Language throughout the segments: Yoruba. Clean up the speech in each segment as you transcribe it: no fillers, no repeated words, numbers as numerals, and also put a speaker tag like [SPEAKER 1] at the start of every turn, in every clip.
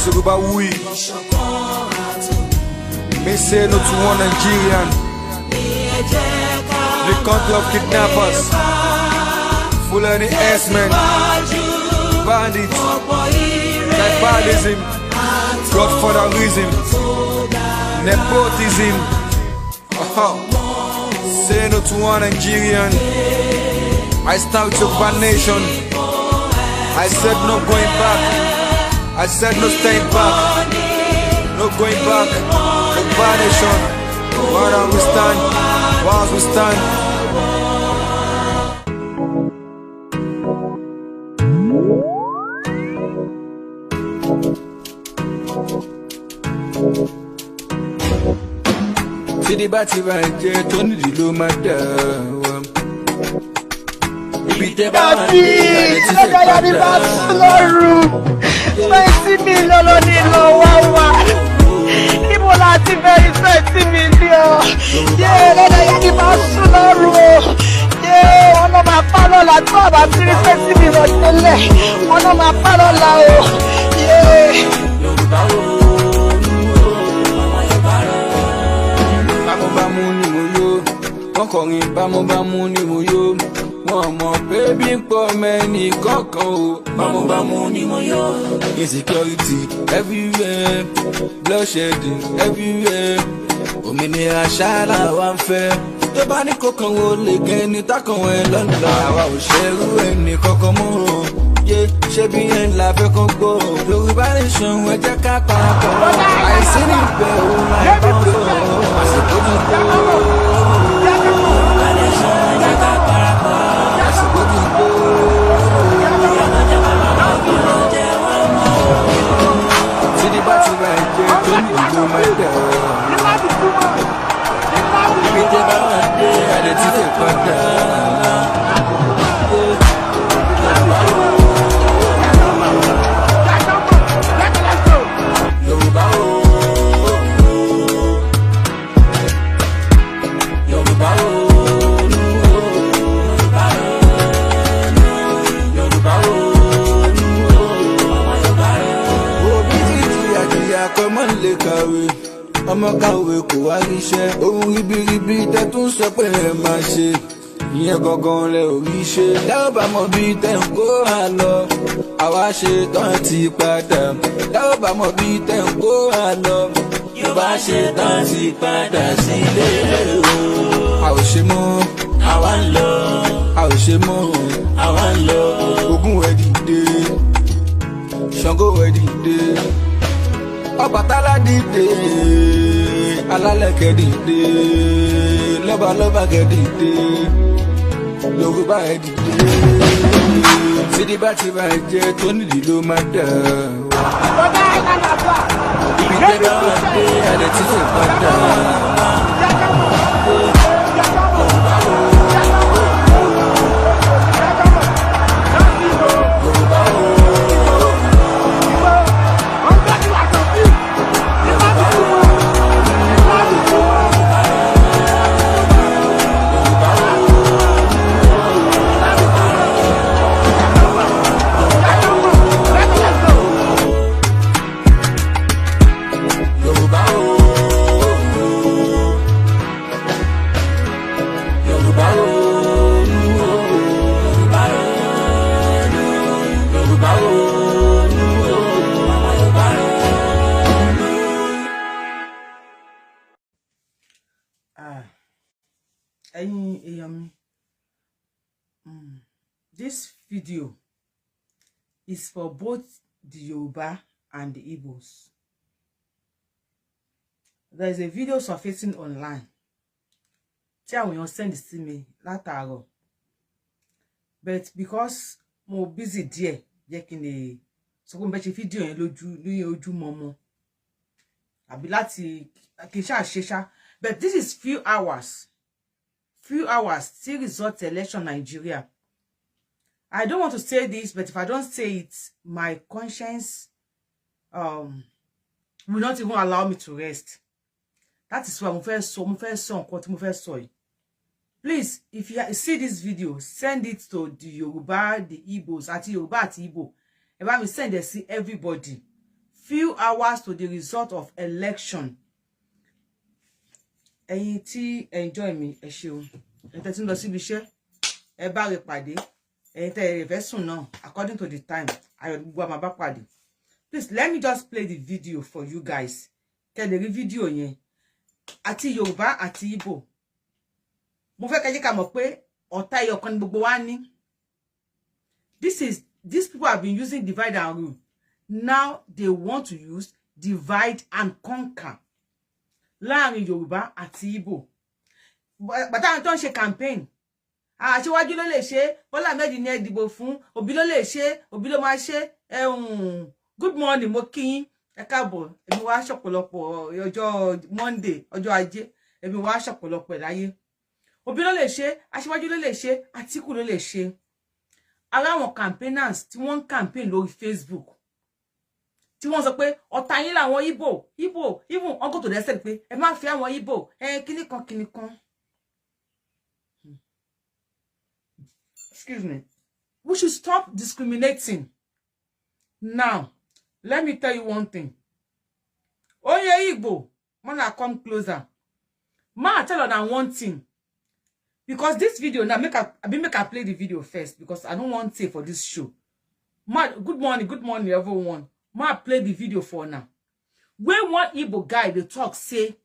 [SPEAKER 1] YORUBAWUYI. Me say no to one Nigerian. The country of kidnappers, full of the S-men, bandits, tribalism, godfatherism, nepotism. Say no to one Nigerian. I stand with your bad nation. I said no going back. I said no staying back. No going back. The bad nation. Where we stand? Where we stand? See the batty right there, Tony the low matter. Insecurity everywhere, bloodshedding everywhere. Òmìnira ṣáàlà wa ń fẹ́. Tó bá ní kọ̀ọ̀kan wo lè gẹ́ ní tákàn ẹ̀ lọ́nà. Àwa ò ṣerú ẹni kankan mọ́ o. Ṣé bí ẹ̀ ń la fẹ́ kán gbọ́? Yorùbá nation ẹ jẹ́ ká parapọ̀. Àìsí níbẹ̀ òun láì bá wọn sọ. Àsìkò ti tó. Yorùbá nation ẹ jẹ́ ká parapọ̀. Àsìkò ti tó. See the battle right there, don't you do my dad. If it's about my day, I let you take my ọmọ kàwé kò wá ríṣẹ́ ohun ribiribi tẹ́ tún sọ pé ẹ máa ṣe ìyẹn gangan lẹ ò rí ṣe dáwọ́ bá mọ̀ bí tẹ́ ń kó hà lọ àwa ṣe tán ti padà dáwọ́ bá mọ̀ bí tẹ́ ń kó hà lọ yóò bá ṣe tán ti padà sílé o. a ò ṣe mọ́ àwa ń lọ a ò ṣe mọ́ àwa ń lọ Ògún ẹ dìde Ṣàngó ẹ dìde Ọbàtálá dìde Alálẹ̀kẹ̀ dìde lọ́balọ́ba kẹ̀ dìde Yorùbá ẹ dìde sídi bá ti bá jẹ́ tó nídìí ló máa dà ibi tẹ́ bá wà dé alẹ́ tí kò padà.
[SPEAKER 2] This video is for both the Yoruba and the Igbos. There is a video surfacing online. Tí àwọn èèyàn send sí mi látàárọ̀. But because mo busy díẹ̀, jẹ́ kí n lè sọ pé mo fẹ́ ṣe fídíò yẹn lójú mọ́mọ́. Àbí láti kì í ṣe ṣá. But this is few hours till result election Nigeria. I don't want to say this, but if I don't say it, my conscience will not even allow me to rest. That is why mo fẹ́ sọ nǹkan tí mo fẹ́ sọ yìí. Please, if you see this video, send it to the Yoruba, the Igbos, àti Yoruba àti Igbo. Ẹ bá mi send it to everybody. few hours to the result of election. Ẹ̀yin tí enjoy me, ẹ ṣeun. Ẹ tẹ́ tí ń lọ síbi iṣẹ́, ẹ bá rẹ pàdé. Ẹ̀yin tẹ́ ẹ fẹ́ sùn náà, according to the time, ayọ̀ gbogbo máa bá pàdé. Please, let me just play the video for you guys. Kẹ́ lè rí video yẹn. Àti Yorùbá àti Igbo. Mo fẹ́ kẹ́ jẹ́ ká mọ̀ pé ọ̀tá ẹyọ kan ni gbogbo wa ní. These people have been using divide and rule. Now they want to use divide and conquer. Láàrin Yorùbá àti Igbo. Bàtà àwọn tó ń ṣe campaign. Aṣíwájú ló lè ṣe, Bọ́lá Ahmed ní ẹ dìbò fún, Òbí ló lè ṣe, Òbí ló máa ṣe. Good morning, mo kí yín. Ẹ káàbọ̀. Èmi wá ṣọ̀pọ̀lọpọ̀ ọjọ́ Monday, ọjọ́ Ajé. Èmi wá ṣọ̀pọ̀lọpọ̀ láyé. Òbí ló lè ṣe, Aṣíwájú ló lè ṣe, Àtíkù ló lè ṣe. Ara àwọn campaigners tí wọ́n campaign lórí Facebook. Tí wọ́n sọ pé ọ̀tá yín làwọn Igbo, even on go to the side pé ẹ má fi àwọn Igbo, kíní kan. Excuse me. We should stop discriminating. Now, let me tell you one thing. Oye Igbo, wanna come closer. Ma tell her one thing. Because this video now make I play the video first because I don't want to say for this show. Ma, good morning everyone. Ma play the video for now. When one Igbo guy they talk say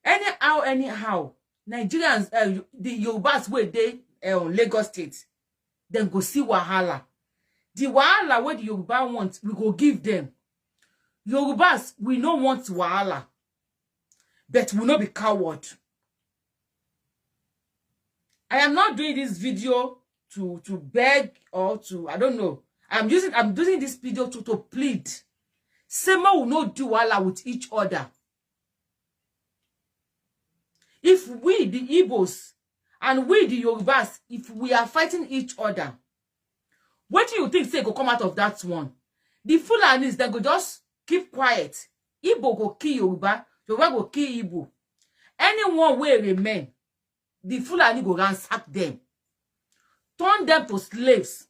[SPEAKER 2] anyhow Nigerians the Yorubas where they Lagos State then go see wahala. The wahala where the Yoruba want we go give them. Yorubas we no want wahala, but we no be coward. I am not doing this video to beg or to, I don't know. I'm doing this video to plead. Sema will not do wahala with each other. If we, the Igbos, and we, the Yorubas, if we are fighting each other, what do you think say go come out of that one? The Fulanis, they go just keep quiet. Igbo go kill Yoruba, Yoruba go kill Igbo. Anyone will remain. The Fulani go ransack them. Turn them to slaves.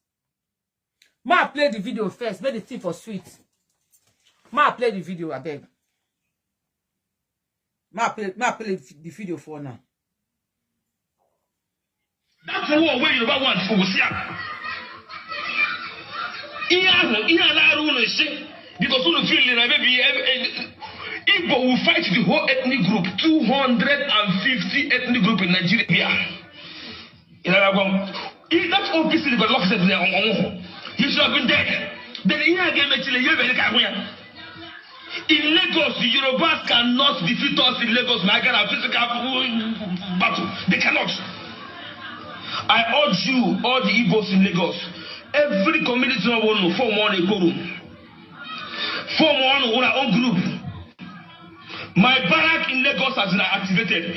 [SPEAKER 2] Ma play the video first. Make the thing for sweet. Ma play the video, I beg. Ma play the video for now.
[SPEAKER 3] That's the war where you want for because you feel maybe Igbo will fight the whole ethnic group, 250 ethnic group in Nigeria. That's all peace in the lock set there. He should have been dead. Then here again, in Lagos, the Yorubas cannot defeat us in Lagos. I got a physical battle. They cannot. I urge you, all the Igbos in Lagos, every community will form one EKO. Form one our own group. My barrack in Lagos has been activated.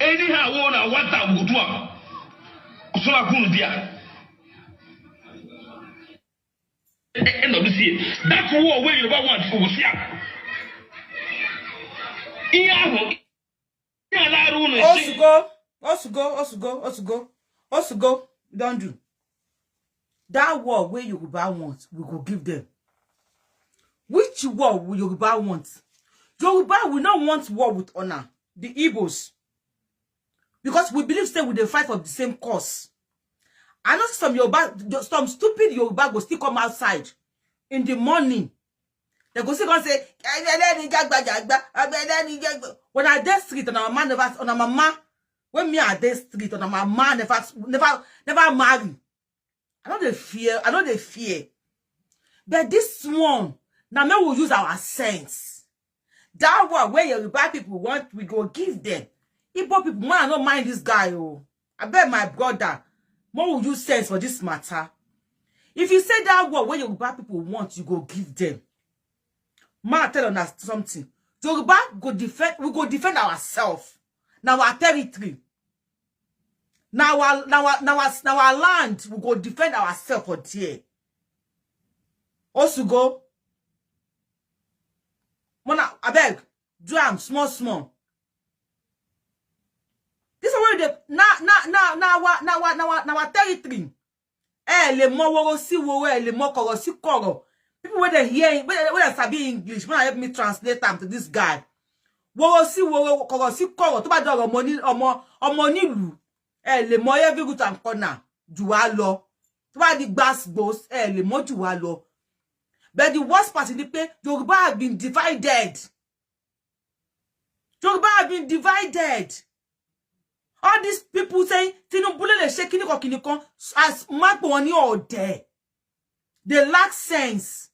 [SPEAKER 3] Anyhow, what I would do. So I couldn't there. End of this year. That's war where you want for
[SPEAKER 2] Also go. Don't do. That war where Yoruba want, we go give them. Which war will Yoruba want? Yoruba will not want war with honor. The Igbos. Because we believe that we they fight for the same cause. I know some stupid Yoruba go still come outside in the morning. They go still say, when I dey street on our man never on our mama, when me I dey street on our man never marry. I know they fear. But this one, now we will use our sense. That one where Yoruba people want, we go give them. Igbo people, man, I don't mind this guy. Oh, I bet my brother, more will use sense for this matter. If you say that word where Yoruba people want, you go give them. Man, I tell us something. Yoruba go defend. We go defend ourselves. Now our territory. Now our land. We go defend ourselves for there. Also go. Mona, I beg. Do am small. This is where the now our territory. lè mọ woro sí woro, lè mọ kọ̀rọ̀ sí kọ̀rọ̀. People when they hear, when they sabi English, when I help me translate them to this guy. Woro sí woro, kọ̀rọ̀ sí kọ̀rọ̀, tó bá dọ̀rọ̀ ọmọ nílùú, lè mọ every root and corner jù wá lọ. Tó bá di gbasgbos, lè mọ jù wá lọ. But the worst part is that Yoruba have been divided. Yoruba have been divided. All these people saying, Tinubu le ṣe kíní kan, as map oni all there. They lack sense.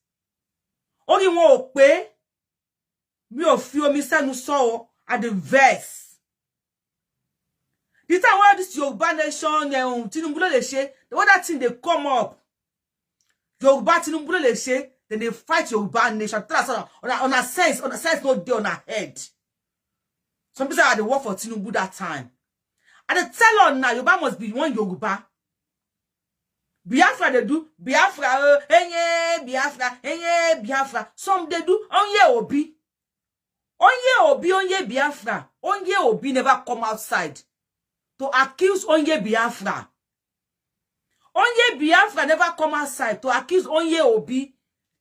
[SPEAKER 2] Only wọn ò pé, mi ò fi omi sẹ́nu sọ at the verse. The time where this Yoruba nation, Tinubu le ṣe, the other thing they come up, Yoruba Tinubu le ṣe, then they fight Yoruba nation. On a sense not there on our head. Some people had to work for Tinubu that time. And they tell on now, Yoruba must be one Yoruba. Biafra they do, Biafra, Biafra, Biafra. Some they do, onye Obi. Onye Biafra. Onye Obi never come outside to accuse onye Biafra. Onye Biafra never come outside to accuse onye Obi.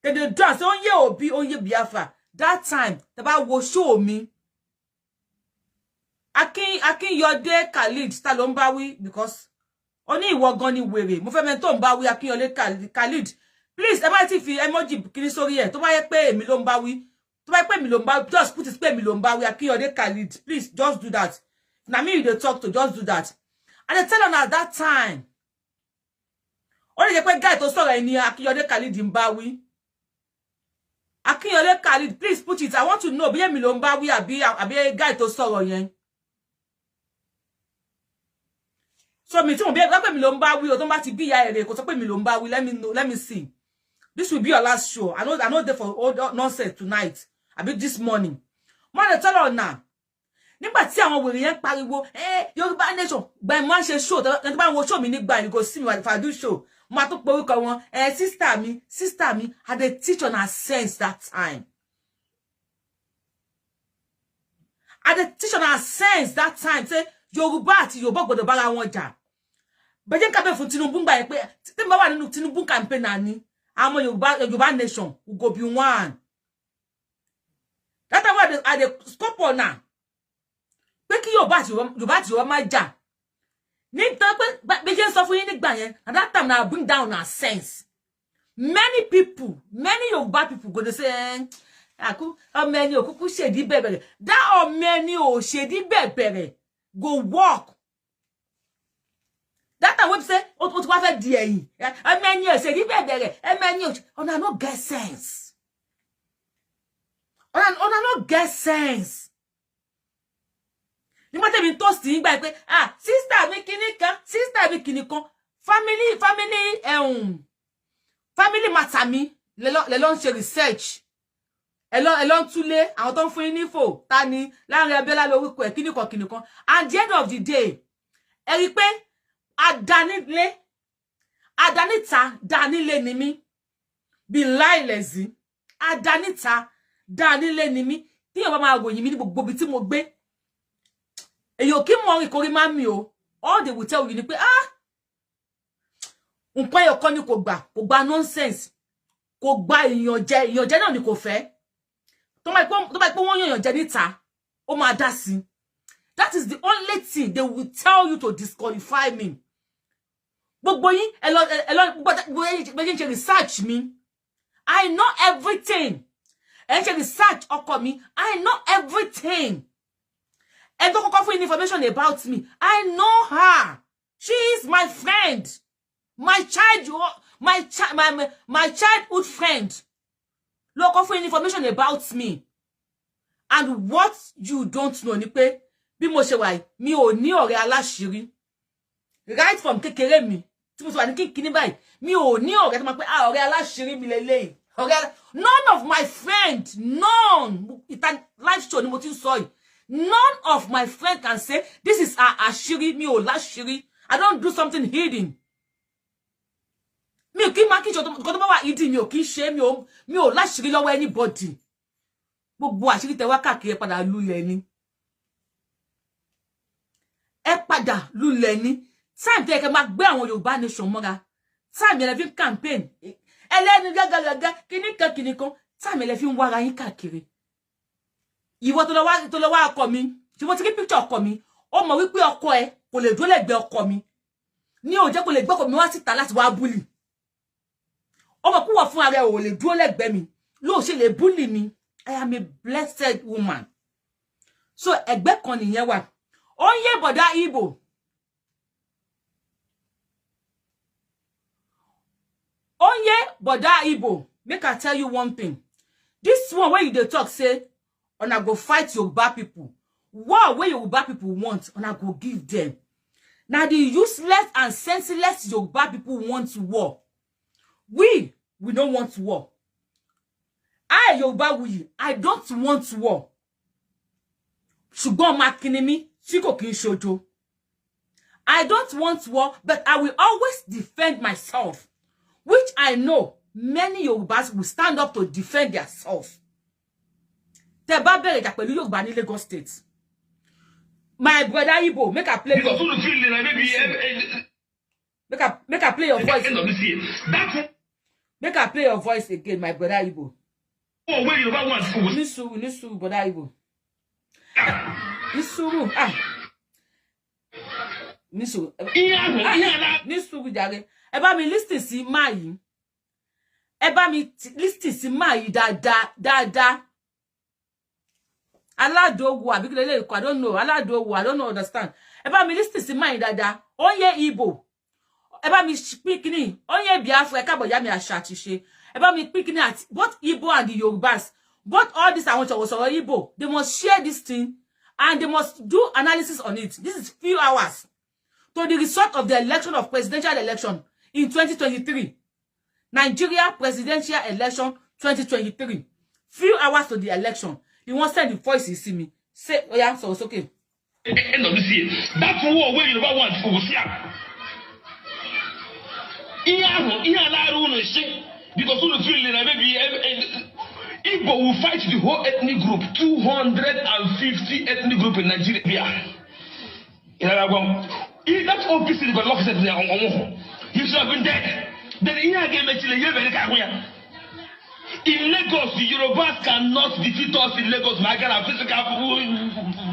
[SPEAKER 2] Then they dance, onye Obi, onye Biafra. That time, the Bible will show me. Akin Yode Khalid Talombawi because only ìwọ gan ni wèrè. Mo fẹ́ men tó ń bá wí Akin Yode Khalid. Please, ẹ má ti fi emoji kini sórí ẹ̀. Tó bá yẹ pé èmi ló ń bá wí. Tó bá yẹ pé èmi ló ń bá, just put it pé èmi ló ń bá wí Akin Yode Khalid. Please, just do that. Na me you dey talk to, just do that. And they tell her at that time. Only jẹ́ pé guy tó sọ̀rọ̀ ẹni Akin Yode Khalid ń bá wí. Akin Yode Khalid, please put it. I want to know bí èmi ló ń bá wí àbí guy tó sọ̀rọ̀ yẹn. So me tí mo bí pé mi ló ń bá wí o tó bá ti bí ìyá ere kò sọ pé mi ló ń bá wí. Let me know, let me see. This will be your last show. I know there for all nonsense tonight. Abi this morning. Mo dey tell her now. Nígbà tí àwọn wèrè yẹn pariwo, Yoruba nation, gba mo ṣe show, tó bá wo show mi nígbà you go see me if I do show. Mo tún pe orúkọ wọn, sister mi, had a teach on her sense that time. Had a teach on her sense that time. Say Yoruba àti Yoruba gbọ́dọ̀ bára wọn jà. Beje nka be fún Tinubu ngba yẹn pé tí n bá wà nínú Tinubu campaign ani, àwọn Yoruba nation will go be one. That time why they scope on now. Pé kí Yoruba àti Yoruba má jà. Ní tán pé beje sọ fún yín nígbà yẹn, and that time now bring down our sense. Many Yoruba people go to say aku ọmọ ẹni òkúkú ṣèdí bẹ̀bẹ̀rẹ̀. That ọmọ ẹni ò ṣèdí bẹ̀bẹ̀rẹ̀. Go walk. That time we say, what for DEE? A man you say, a man you on a no get sense. On a no get sense. You might have been toasting by sister me kinika, family matami, le launch research. Elon tule, àwọn tó ń fún yín info, tani, láàrin abẹ́lá lórúkọ ẹ̀ kíníkan. At the end of the day, ẹ rí pé Adanita, Danile ni mí. Be lazy. Adanita, Danile ni mí. Tí ó bá máa ròyìn mi ní gbogbo bí tí mo gbé. Èyàn kí mo rí korí máa mi o. All they will tell you ni pé nǹkan ẹyọkan ni kò gbà nonsense. Kò gbà ìyànjẹ náà ni kò fẹ́. Tó bá pé wọ́n yàn jẹ níta, ó máa dá sí. That is the only thing they will tell you to disqualify me. Gbogbo yín ẹ lọ research me. I know everything. Ẹ ṣe research ọkọ mi. I know everything. Ẹ tó kọ́kọ́ fún information about me. I know her. She is my friend. My childhood friend. Look for information about me. And what you don't know ni pé bí mo ṣe wà yìí mi ò ní ọ̀rẹ́ aláṣìírí. Right from kékeré mi tí mo wà ní kíní báyìí mi ò ní ọ̀rẹ́ tó máa pé ọ̀rẹ́ aláṣìírí mi lélẹ́yìí. None of my friends, none. It's live show ni mo ti sọ yìí. None of my friends can say this is àṣírí mi ò láṣìírí. I don't do something hidden. Mi ò kí máa kí ṣe tó bá wà ìdí mi ò kí ṣe mi ò láṣìírí lọ́wọ́ anybody. Gbogbo àṣírí tẹ wá káàkiri ẹ padà lulẹ̀ ni. Ẹ padà lulẹ̀ ni. Time tẹ́ kẹ́ máa gbé àwọn Yorùbá nation mọ́ra. Time you left campaign. Eleni gaga kini kan. Time you left wara yin káàkiri. Ìwọ tó lọ wá ọkọ mi. Tí mo ti rí picture ọkọ mi. Ó mọ̀ wí pé ọkọ ẹ kò lè dúró lẹ́gbẹ̀ẹ́ ọkọ mi. Ní ó jẹ́ kó lè gbé ọkọ mi wá síta láti wá bully. Ó mọ̀ kúwọ fún ara ẹ ò lè dúró lẹ́gbẹ̀ẹ́ mi. Ló ṣe lè bully mi. I am a blessed woman. So ẹgbẹ́ kan nìyẹn wà. Onye boda Igbo. Onye boda Igbo. Make I tell you one thing. This one where you dey talk say, "Una go fight Yoruba people." What where Yoruba people want, una go give them. Now the useless and senseless Yoruba people want war. We don't want war. I YORUBAWUYI, I don't want war. Ṣùgbọ́n makinimi, tí kò kí n ṣojo. I don't want war, but I will always defend myself, which I know many Yorubas will stand up to defend themselves. Tẹ́ bá bẹ̀rẹ̀ ìjà pẹ̀lú Yorùbá ní Lagos State. My brother Igbo, make I play your make I play your voice. Make I play your voice again, my brother Igbo.
[SPEAKER 3] Oh, where you want to go?
[SPEAKER 2] Nisuru, brother Igbo. Nisuru, Nisuru. Nisuru jare. Ẹ bá mi listen sí máa yìí. Ẹ bá mi listen sí máa yìí dáadáa. Aladowo àbí kílẹ̀ lè kọ́, I don't know. Aladowo, I don't know, understand. Ẹ bá mi listen sí máa yìí dáadáa. Onye Igbo. Ẹ bá mi speak ni. Onye Biafra, ẹ káàbọ̀ yá mi àṣà àti ṣe. Ẹ bá mi speak ni at both Igbo and the Yorubas. Both all this I want to Igbo. They must share this thing and they must do analysis on it. This is few hours to the result of the election of presidential election in 2023. Nigeria presidential election 2023. Few hours to the election. You want to send the voice, you see me. Say, oh yeah, so it's okay.
[SPEAKER 3] End of this year. That's war where you never want to go. Because who feel maybe Igbo will fight the whole ethnic group, 250 ethnic group in Nigeria. That's all pieces of law said there on Omo. He should have been dead. Then in Lagos, the Yorubas cannot defeat us in Lagos. My God, physical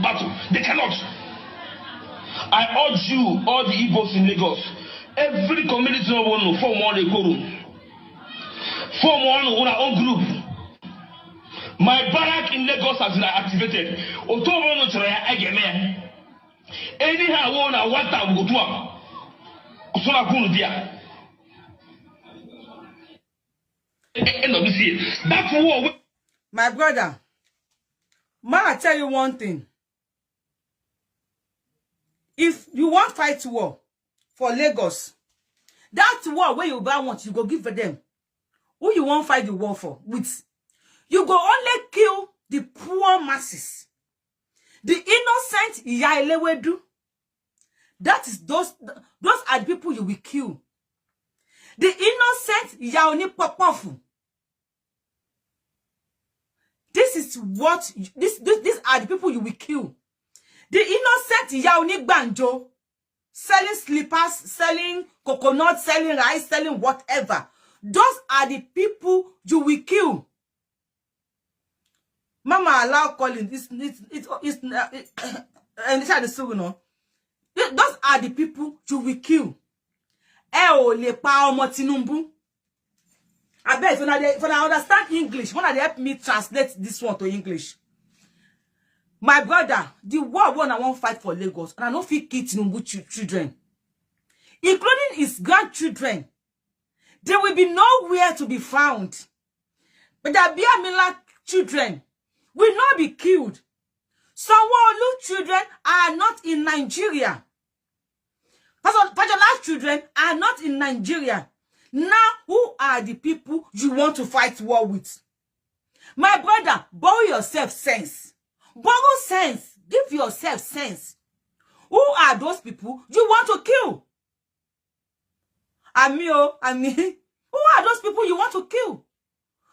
[SPEAKER 3] battle. They cannot. I urge you, all the Igbos in Lagos, every community will form one EKO. Form one on our own group. My barrack in Lagos has been activated. Anyhow, I want to go to end of this year. That's war.
[SPEAKER 2] My brother, I tell you one thing. If you want to fight war for Lagos, that war where you want, you go give for them. Who you want to fight the war for? With you go only kill the poor masses, the innocent Yailewedu. That is those are the people you will kill. The innocent Yaoni Popofu. This is what these are the people you will kill. The innocent Yaoni Banjo, selling slippers, selling coconut, selling rice, selling whatever. Those are the people you will kill. Mama allow calling this and those are the people you will kill. Le pa omo Tinubu. I bet when I understand English, when they help me translate this one to English. My brother, the war one I won't fight for Lagos, and I don't feel kill Tinubu children, including his grandchildren. There will be nowhere to be found. But the Biamila children will not be killed. Sanwo-Olu children are not in Nigeria. Pajola's children are not in Nigeria. Now, who are the people you want to fight war with? My brother, borrow yourself sense. Borrow sense. Give yourself sense. Who are those people you want to kill? Who are those people you want to kill?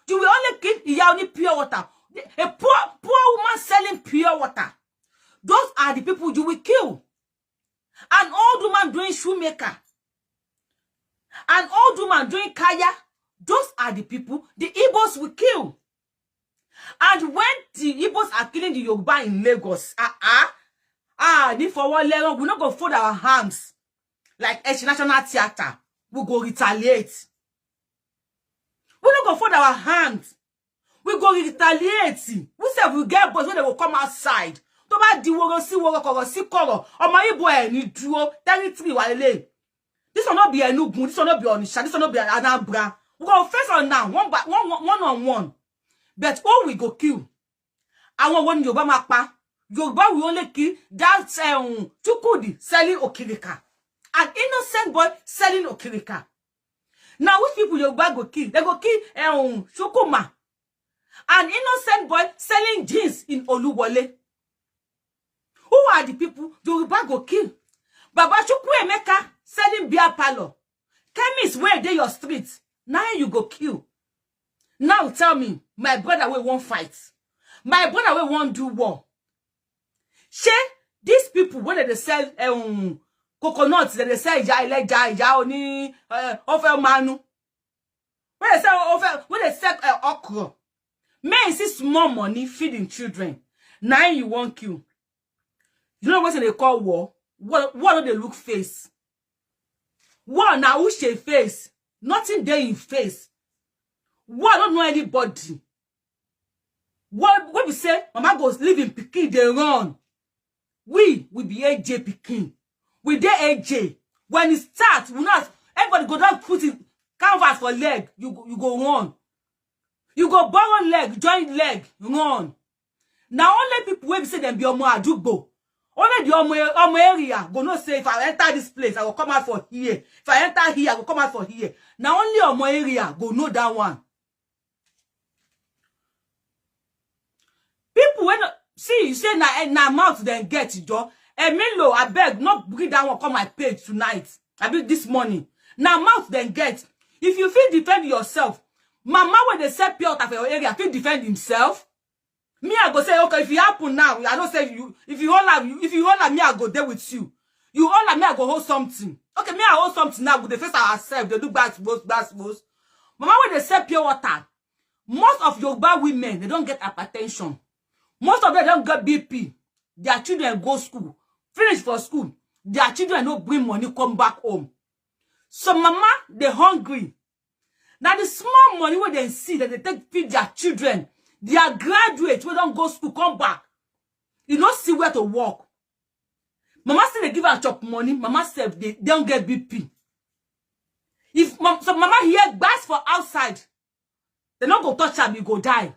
[SPEAKER 2] You will only kill Yaoni pure water. A poor woman selling pure water. Those are the people you will kill. An old woman doing shoemaker. An old woman doing kaya. Those are the people the Igbos will kill. And when the Igbos are killing the Yoruba in Lagos, we're not going to fold our hands like a national theater. We go retaliate. We're not going to fold our hands. We go retaliate. We say we get boys when they will come outside. To ba di woro si koro. Omo Igbo ni dúró territory wa lele. This will not be Enugu. This will not be Onisha. This will not be Anambra. We go face on now, one on one. But all we go kill. I want Yoruba mapa. Yoruba will only kill that Chukudi selling Okirika. An innocent boy selling Okirika. Now which people Yoruba go kill? They go kill Shukuma. An innocent boy selling jeans in Oluwole. Who are the people Yoruba go kill? Baba Chukwu Emeka selling beer parlor. Chemist where they your streets. Now you go kill. Now tell me, my brother we won't fight. My brother we won't do war. She, these people when they sell coconuts, they sell ja oni offer manu. When they sell okra. Men see small money feeding children. Now you won't kill. You know what they call war? What do they look face? War now who she face? Nothing there in face. War don't know anybody. What we say? Mama goes live in Peking, they run. We will be AJ Peking. We dey AJ. When it starts, we not everybody go down put it canvas for leg. You go run. You go borrow leg, joint leg, run. Now only people will say them be Omo Adugbo. Only the Omo area go no say if I enter this place, I will come out for here. If I enter here, I will come out for here. Now only Omo area go know that one. People when see you say na mouth then get it door. Emilio, I beg not bring that one come my page tonight. I beg this morning. Now mouth then get. If you feel defend yourself, mama when they say pure out of your area, feel defend himself. Me, I go say, okay, if it happen now, I don't say you, if you hold at me, I go there with you. You hold at me, I go hold something. Okay, me, I hold something now, with the face ourselves, they do bad suppose. Mama, when they say pure water, most of Yoruba women, they don't get hypertension. Most of them don't get BP. Their children go school, finish for school. Their children don't bring money, come back home. So mama, they hungry. Now the small money when they see that they take feed their children, their graduates who don't go school, come back. You don't see where to walk. Mama say they give her chop money. Mama said they don't get BP. If so mama hear bass for outside, they don't go touch her, you go die.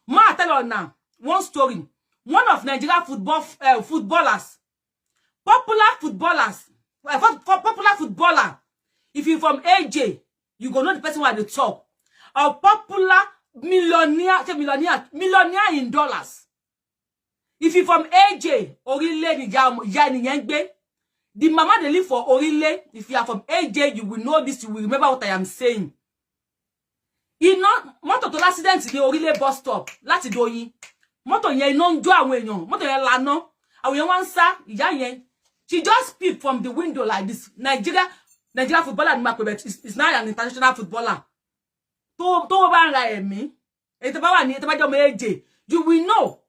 [SPEAKER 2] Ma, I tell her now, one story. One of Nigeria footballers, popular footballer. If you from AJ, you go know the person who they talk. A popular millionaire in dollars. If you from AJ, Orile, the mama they live for Orile. If you are from AJ, you will know this. You will remember what I am saying. You know, motor to accident in the Orile bus stop. Lati doyi. Motor yen non do awon eyan. Motor yen lano. Awon yen wan sa iya yen. She just peeped from the window like this. Nigeria footballer ni Macbeth is now an international footballer. To ba ra emi. E to ba wa ni e to ba jo meje. You will know.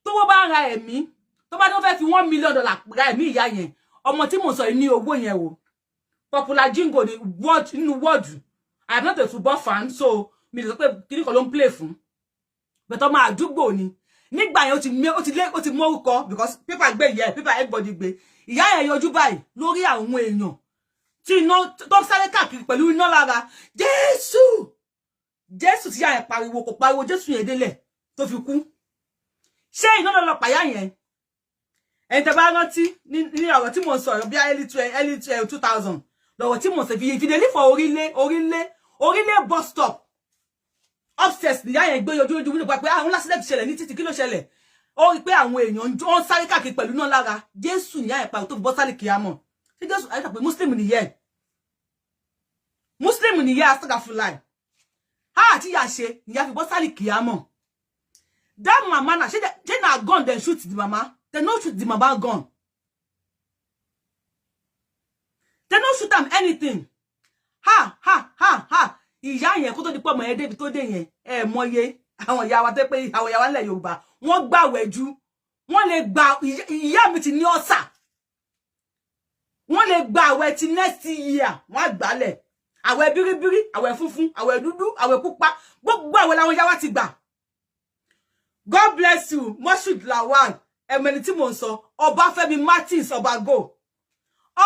[SPEAKER 2] To ba ra emi. To ba don fe fi $1 million ra emi iya yen. Omo tí mo sọ ni owó yẹn o. Popular jingle the word nínú word. I am not a football fan, so me sọ pé kini ko ló ń play fún. But ọmọ àdúgbò ni. Nígbà yẹn ó ti mọ orúkọ because paper gbé yẹ, paper everybody gbé. Ìyá yẹn yọjú báyìí lórí àwọn èèyàn. Tí iná tó sáré káàkiri pẹ̀lú iná lára. Jésù tí ìyá yẹn pariwo kò pariwo Jésù yẹn délẹ̀ tó fi kú. Ṣé iná lọ pa ìyá yẹn? And the banati ni our team on so be early 2000. No team on if they live for Orile bus stop. Upstairs the guy gbe yoju ni pa pe àwọn accident ṣẹlẹ̀ ní títí kí ló ṣẹlẹ̀. Ó rí pé àwọn èèyàn on sáré káàkiri pẹ̀lú náà lára. Jésù ni ya pa tó bọ́ sálì kíámọ̀. Ṣé Jésù ai pa Muslim ni ye. Muslim ni ya astaghfirullah. Ha ti ya ṣe ni ya fi bọ́ sálì kíámọ̀. That mama na she na gun then shoot the mama. They don't shoot the mama gun. They don't shoot them anything. ha ha ha ha ìyá yẹn kó tó di pé ọmọ yẹn débi tó dé yẹn ẹ mọye àwọn ìyá wa tẹ́ pé àwọn ìyá wa nílẹ̀ Yorùbá wọ́n gbàwẹ̀ jù wọ́n lè gba ìyá mi ti ní ọ̀sà wọ́n lè gba àwẹ̀ ti next year wọ́n àgbálẹ̀ àwẹ̀ bíríbírí àwẹ̀ funfun àwẹ̀ dúdú àwẹ̀ pupa gbogbo àwẹ̀ làwọn ìyá wa ti gbà. God bless you Moshood Lawal ẹ̀mẹ̀ni tí mò ń sọ Ọbáfẹ́mi Martins Ọbago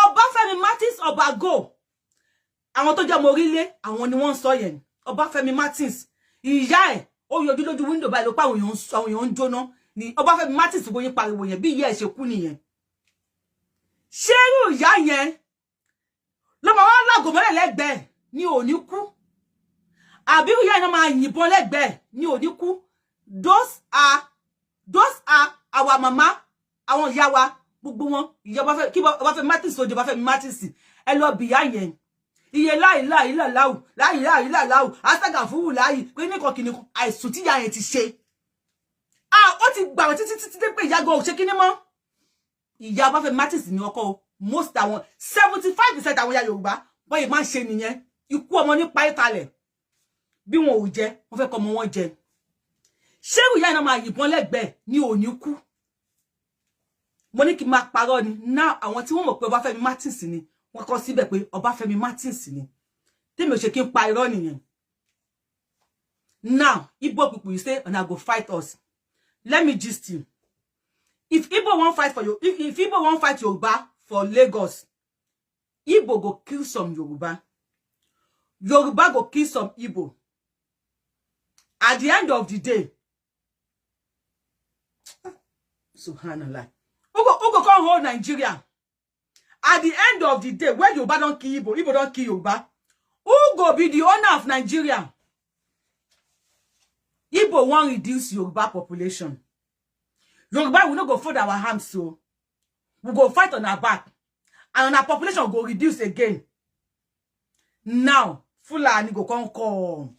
[SPEAKER 2] Ọbáfẹ́mi Martins Ọbago àwọn tó jẹ́ morílé àwọn ni wọ́n ń sọ yẹn Ọbáfẹ́mi Martins ìyá ẹ̀ ó yọjú lójú window báyìí ló pa àwọn èèyàn ń jóná ni Ọbáfẹ́mi Martins gbóyin pariwo yẹn bí ìyá ẹ̀ ṣe kú nìyẹn ṣerú ìyá yẹn ló máa wá lágò mọ́lẹ̀ lẹ́gbẹ̀ẹ́ ni ò ní kú àbí ìyá yẹn máa yìnbọn lẹ́gbẹ̀ẹ́ ni ò ní kú those are our mama àwọn ìyá wa gbogbo wọn ìyá Ọbáfẹ́mi Martins ojo Ọbáfẹ́mi Martins ẹ lọ bí ìyá yẹn iye láì asaga fúwù láì pé nìkan kìnnìkan àìsùn tí ìyá yẹn ti ṣe ó ti gbàwẹ̀ títí dé pé ìyá gan ò ṣe kíní mọ́ ìyá Ọbáfẹ́mi Martins ní ọkọ most àwọn 75% àwọn ìyá Yorùbá bọ́yì máa ń ṣe nìyẹn ikú ọmọ nípa ìtàlẹ̀ bí wọn ò jẹ wọn fẹ́ kọ́ ọmọ wọn jẹ ṣérù ìyá iná máa yìnbọn lẹ́gbẹ̀ẹ́ ní òní kú mo ní kí n máa parọ́ ni now àwọn tí wọ́n mọ̀ pé Ọbáfẹ́mi Martins ni wọ́n kọ síbẹ̀ pé Ọbáfẹ́mi Martins ni tèmi ò ṣe kí n pa irọ́ nìyẹn. Now Igbo people you say una go fight us, let me gist you. If Igbo won't fight for you, if Igbo won't fight Yoruba for Lagos, Igbo go kill some Yoruba. Yoruba go kill some Igbo. At the end of the day, Subhanallah, who go come hold Nigeria? At the end of the day, when Yoruba don't kill Igbo, Igbo don't kill Yoruba, who go be the owner of Nigeria? Igbo won't reduce Yoruba population. Yoruba will not go fold our hands, so we go fight on our back, and our population will go reduce again. Now, Fulani go come.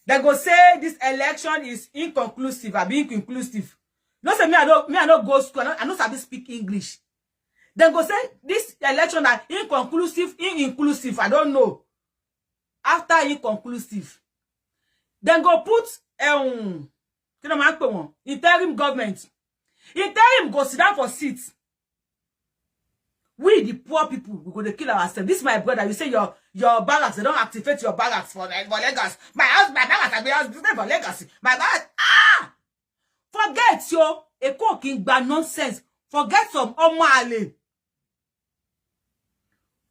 [SPEAKER 2] They go say this election is inconclusive, or being inconclusive. No say me I don't go school. I don't sabi speak English. They go say this election are inconclusive, inclusive. I don't know. After inconclusive, then go put interim government. Interim go sit down for seats. We the poor people, we go to kill ourselves. This is my brother. You say your barracks, they don't activate your barracks for Lagos. My barracks are business for Lagos. My barracks, forget your Eko king bad nonsense. Forget some Omale.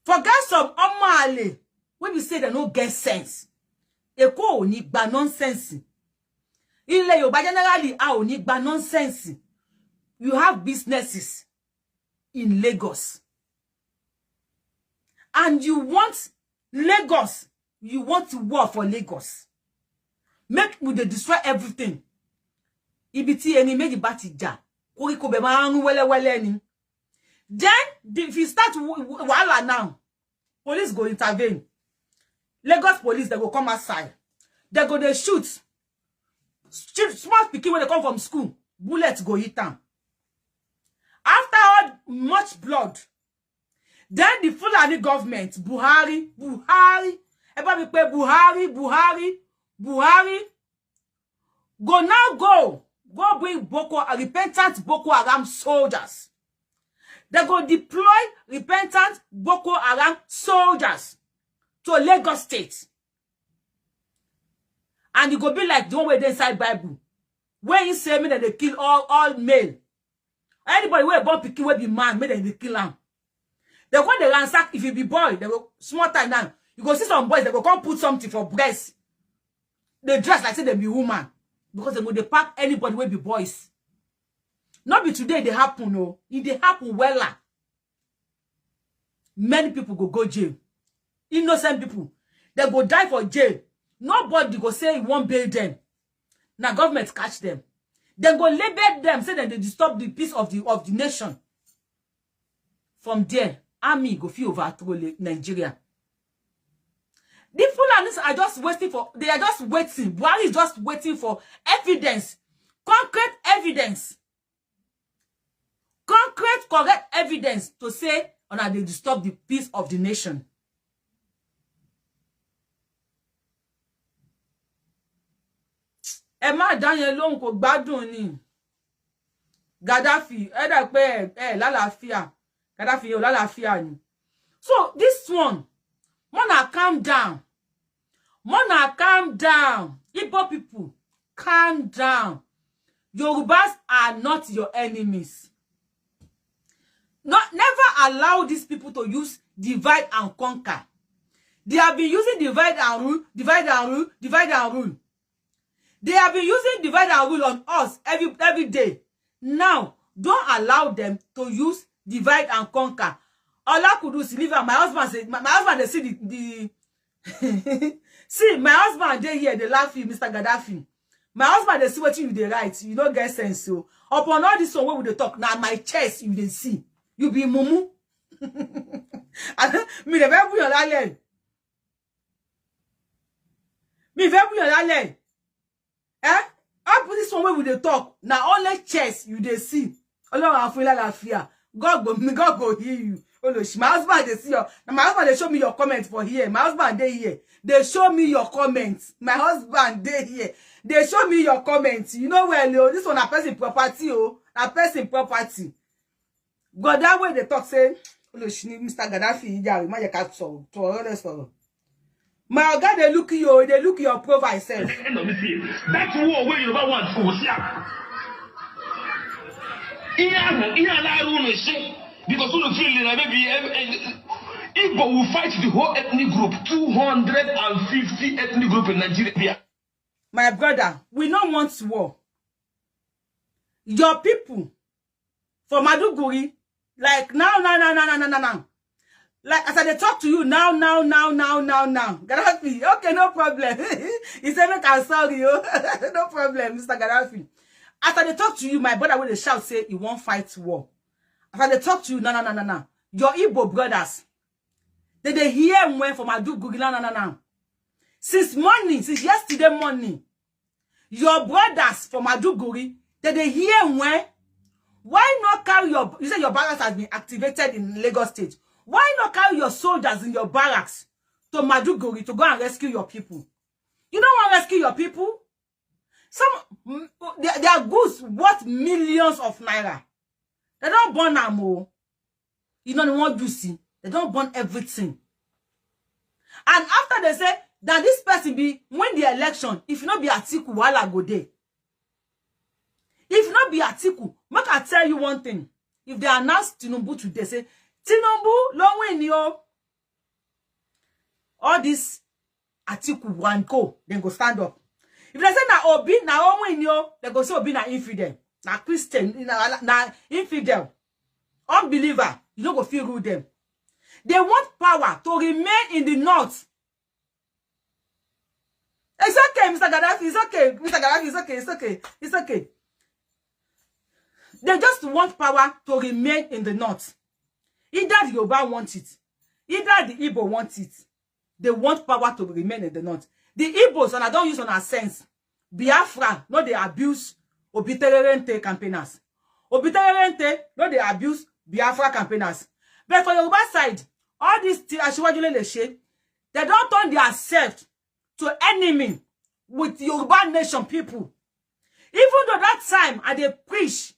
[SPEAKER 2] Forget some Omale. When you say they don't get sense. Eko ni bad nonsense. In Yoruba generally, ni bad nonsense. You have businesses in Lagos. And you want Lagos. You want to war for Lagos. Make we destroy everything. Ibiti eni meji bati ja. Koriko be ma anu wele ni. Then if you start wahala now, police go intervene. Lagos police, they go come outside. They go they shoot. Small pikin when they come from school, bullets go hit them. After all much blood, then the Fulani government, Buhari, go bring repentant Boko Haram soldiers. They go deploy repentant Boko Haram soldiers to Lagos State. And it go be like the one way they inside Bible. When you say me that they kill all male. Anybody where born pikin will be man, make them they kill him. They when they ransack, if you be boy, they will small time now. You go see some boys, they go come put something for breast. They dress like say they be woman. Because they go they pack anybody will be boys. Not be today they happen, no. If they happen well, many people go jail. Innocent people. They go die for jail. Nobody go say he won't bail them. Now government catch them. Then go label them, say that they disturb the peace of the nation. From there, army go feel overthrow Nigeria. The Fulanis are just waiting for, they are just waiting. Buhari is just waiting for evidence. Concrete evidence. Concrete, correct evidence to say, they disturb the peace of the nation. ẹ má dá yẹn lóhùn kò gbádùn ni. Gaddafi, ẹ dà pé lálàáfíà. Gaddafi ò lálàáfíà ni. So this one, Mona, calm down. Mona, calm down. Igbo people, calm down. Yorubas are not your enemies. Never allow these people to use divide and conquer. They have been using divide and rule, divide and rule, divide and rule. They have been using divide and rule on us every day. Now, don't allow them to use divide and conquer. All I could do is leave. My husband said, my husband, they see the see, my husband, they here, they laugh you, Mr. Gaddafi. My husband, they see what you they write. You don't get sense. So, upon all this one, where would they talk? Now, my chest, you they see. You be mumu. Me, the very your lalem. Me, very your lalem. Eh? Up this one, where would they talk? Now, only chest, you they see. Allah, I feel like fear. God go hear you. Oh, no, my husband, they see your. My husband, they show me your comments for here. My husband, they here. They show me your comments. My husband, they here. They show me your comments. You know well, this one a person property, a person property. God, that way they talk, say, oh, no, Mr. Gaddafi, yeah, we might get so to honest for. My God, they look you, they look your profile self.
[SPEAKER 3] That's war where you want to because who feel that maybe Igbo will fight the whole ethnic group, 250 ethnic group in Nigeria.
[SPEAKER 2] My brother, we don't want war. Your people from Maduguri, like now. Like as I talk to you now. Gaddafi, okay, no problem. He said, make I'm sorry, no problem, Mr. Gaddafi. After they talk to you, my brother will shout, say he won't fight war. After they talk to you, no. Your Igbo brothers, they hear when from Maduguri, no. Since yesterday morning, your brothers from Maduguri, they hear when. Why not carry your? You say your barracks has been activated in Lagos State. Why not carry your soldiers in your barracks to Maduguri to go and rescue your people? You don't want to rescue your people. Their goods worth millions of naira. They don't burn ammo. You know what you see? They don't burn everything. And after they say that this person be win the election, if you not be Atiku, wala go there. If you not be Atiku, make I tell you one thing. If they announce Tinubu today, say Tinubu long win yo. All this Atiku one go, then go stand up. If they say na Obi na win yo, they go say Obi na infidel, na Christian, na infidel, unbeliever. You don't go feel rude them. They want power to remain in the north. It's okay, Mr. Gaddafi. It's okay, Mr. Gaddafi. It's okay. They just want power to remain in the north. Either the Yoruba want it, either the Igbo want it. They want power to remain in the north. The Igbos, and I don't use on our sense, Biafra, no, they abuse Obitererente campaigners. Obitererente, no, they abuse Biafra campaigners. But for Yoruba side, all these they don't turn themselves to enemy with Yoruba nation people. Even though that time, I they preach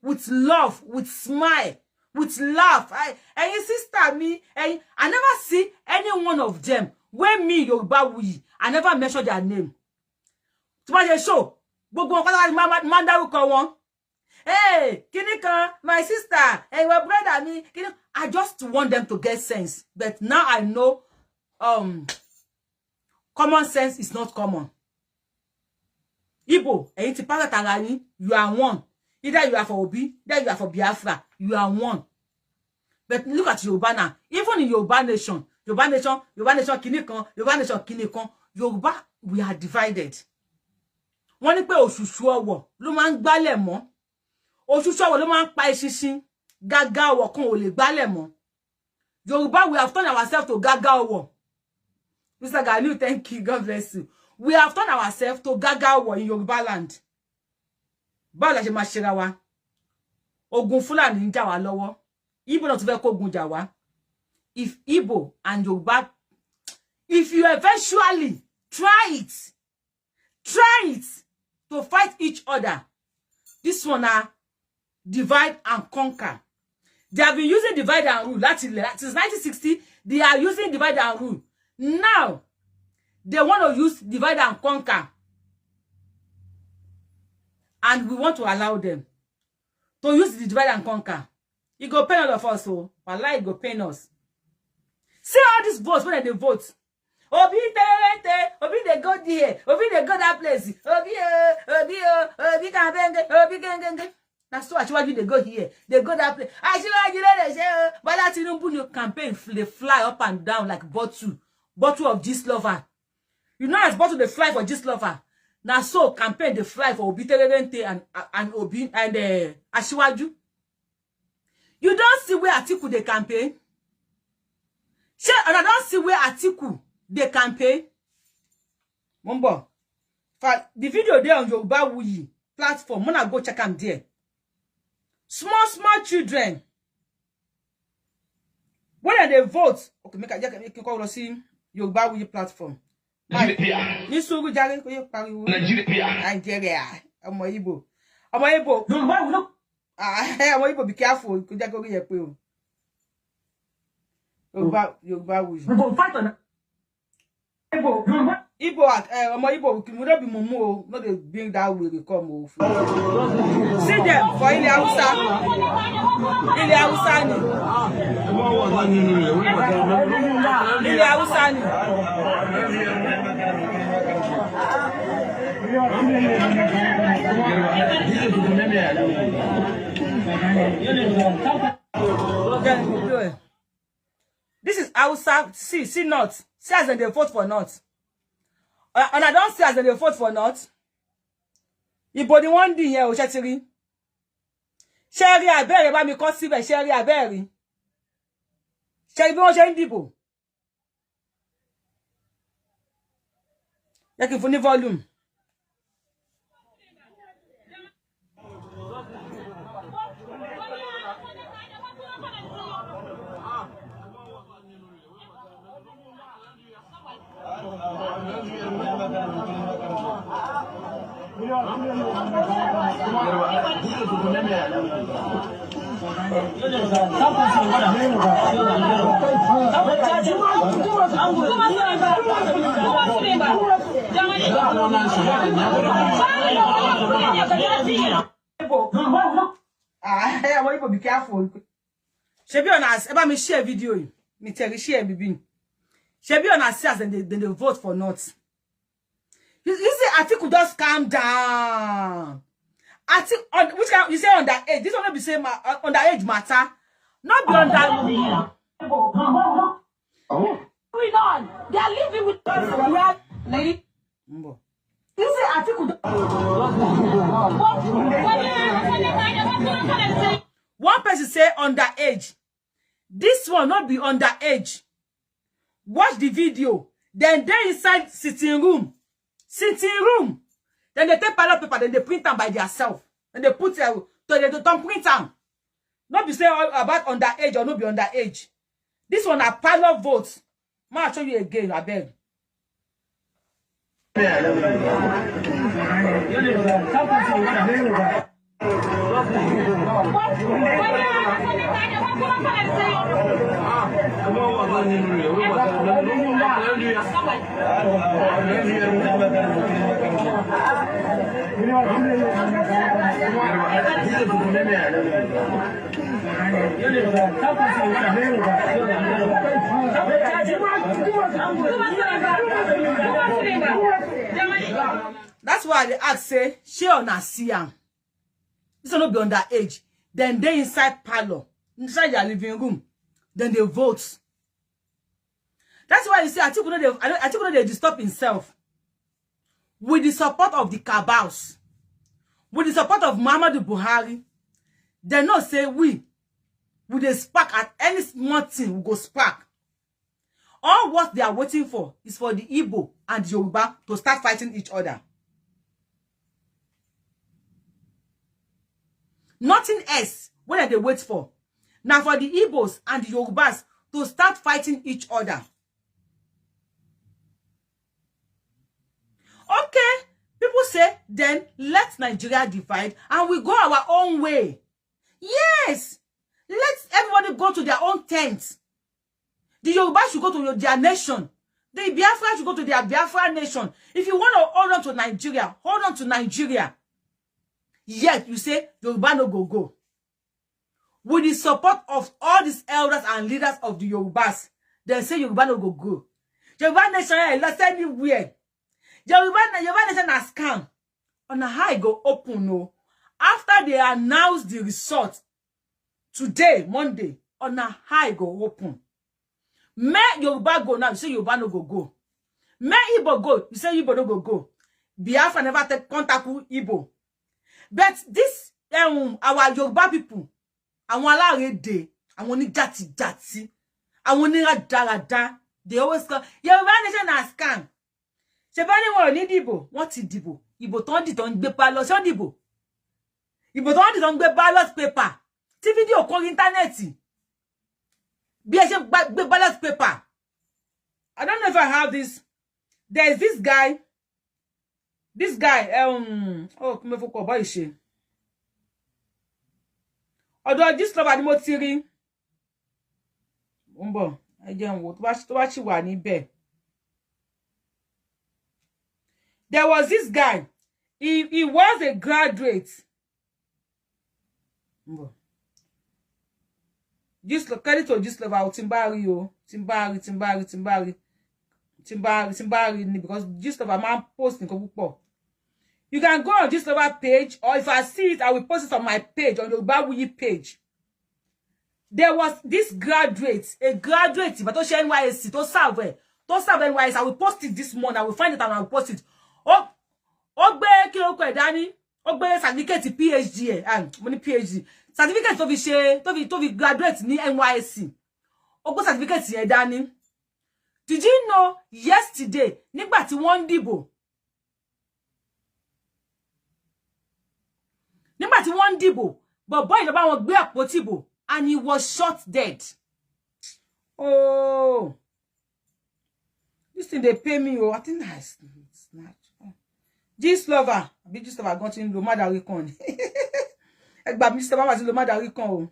[SPEAKER 2] with love, with smile, with laugh. And your sister, me, I never see any one of them. When me, Yorubawuyi, I never mention their name. To my show, hey, Kinika, my sister, hey, my brother, me, I just want them to get sense. But now I know, common sense is not common. Igbo, you are one. Either you are for Obi, either you are for Biafra. You are one. But look at Yoruba now. Even in Yoruba nation, Kinikon, Yoruba, we are divided. One pe osusu owo ló máa ń gbálẹ̀ mọ́. Osusu owo ló máa ń pa eṣinṣin. Gaga owo kan ò lè gbálẹ̀ mọ́. Yoruba, we have turned ourselves to Gaga owo. Mr. Ganiu, thank you. God bless you. We have turned ourselves to Gaga owo in Yoruba land. Báwo la ṣe máa ṣera wa? Ogun Fulani ń jà wá lọ́wọ́. Igbo not fẹ́ kó ogun jà wá. If Igbo and Yoruba, if you eventually try it, to fight each other. This one are divide and conquer. They have been using divide and rule. Since 1960, they are using divide and rule. Now, they want to use divide and conquer. And we want to allow them to use the divide and conquer. It go pain all of us, so Allah, it go pain us. See all these votes when they vote. Obi they go there. Obi they go that place. Obi genge. That's so actually they go here. They go that place. But that Tinubu campaign, they fly up and down like bottle of this lover. You know, as bottle they fly for this lover. Now so campaign they fly for Obi and Obi and Asiwaju. You don't see where Atiku they campaign. And I don't see where Atiku they campaign. Mumbo. The video there on YORUBAWUYI platform. I'm gonna go check them there. Small children. When they vote, okay, make a call to see YORUBAWUYI platform.
[SPEAKER 3] Nigeria.
[SPEAKER 2] Nigeria. Omo Igbo. Omo Igbo, be careful. Could you go here? YORUBAWUYI. We go fight on Igbo. Omo Igbo, we not be mumu. Not they bring that way they come. See them for Ile Hausa. Ile Hausa ni. Ile Hausa ni. This is Hausa. See North. See as they vote for North. And I don't see as they vote for North. Ibo the one thing here, Oshatiri. Sherry Aberi, ba mi ko síbẹ̀ Sherry Aberi. Sherry bí wọ́n ṣe ń dìbò. Yẹ kí n fún ní volume. Be careful. Shebi on us, eba me share video. Me tell you share bibi. Shebi on us as they vote for not. You see, I think we just calm down. I think on which kind you say on that age. This one not be same on that age matter. Not be on that. Going on. They are living with lady. You see, I think we one person say underage. This one not be underage. Watch the video. Then they inside sitting room. Then they take ballot paper, then they print them by themselves. And they put so they don't print them. Not be say about underage or not be underage. This one are ballot votes. I'll show you again, I beg. That's why they ask say she or na siam. This will not be underage. Then they inside parlor, inside their living room. Then they vote. That's why you see, I think they disturb himself. With the support of the cabals, with the support of Muhammadu Buhari, they not say we they spark at any small thing, we go spark. All what they are waiting for is for the Igbo and the Yoruba to start fighting each other. Nothing else. What are they wait for? Now for the Igbos and the Yorubas to start fighting each other. Okay, People say, then let Nigeria divide and we go our own way. Yes. Let everybody go to their own tents. The Yoruba should go to their nation. The Biafra should go to their Biafra nation. If you want to hold on to Nigeria, hold on to Nigeria. Yet you say Yoruba no go. With the support of all these elders and leaders of the Yorubas, they say Yoruba no go. Yoruba nation is lost anywhere. Yoruba nation has scam. On a high go open no. After they announce the result today, Monday, on a high go open. Me Yoruba go now, you say Yoruba no go. Me Igbo go, you say Igbo no go. Biafra never take contact with Igbo. But this our Yoruba people, àwọn alarede, àwọn ni jati, àwọn ni radarada, they always call Yoruba nation as scam. Sebani won ni dibo, wọ́n ti dìbò. Ìbò ton di ton gbé pa lọ so dìbò. Ìbò ton di ton gbé ballot paper. Tí video ko internet. Bí ẹ ṣe gbé ballot paper. I don't know if I have this. There is this guy. This guy, oh, me foko boy ṣe. Odo this lover ni mo ti rí. Nbo, ẹ jẹ́ n wò tó bá ṣì wà níbẹ̀. There was this guy. He was a graduate. Nbo. Just look at it to just lover Timbari o. Timbari because just lover man post nǹkan púpọ̀. You can go on this lover page, or if I see it, I will post it on my page, on the YORUBAWUYI page. There was this graduate, a graduate, but to share NYSC, to serve NYSC. I will post it this morning. I will find it and I will post it. Oh, gbe kí ló kọ dání. Ó gbé certificate PhD money PhD. Certificate to be graduate ní NYSC. Ó gbé certificate yẹn dání. Did you know yesterday nígbà tí wọ́n dìbò? Nígbà tí wọ́n dìbò, but boy ló bá wọn gbé àpótí ìbò and he was shot dead. Oh. This thing they pay me, oh, I think that's not. This lover, be just lover got in lo madari kon. Egba mi sister baba ti lo madari kon o.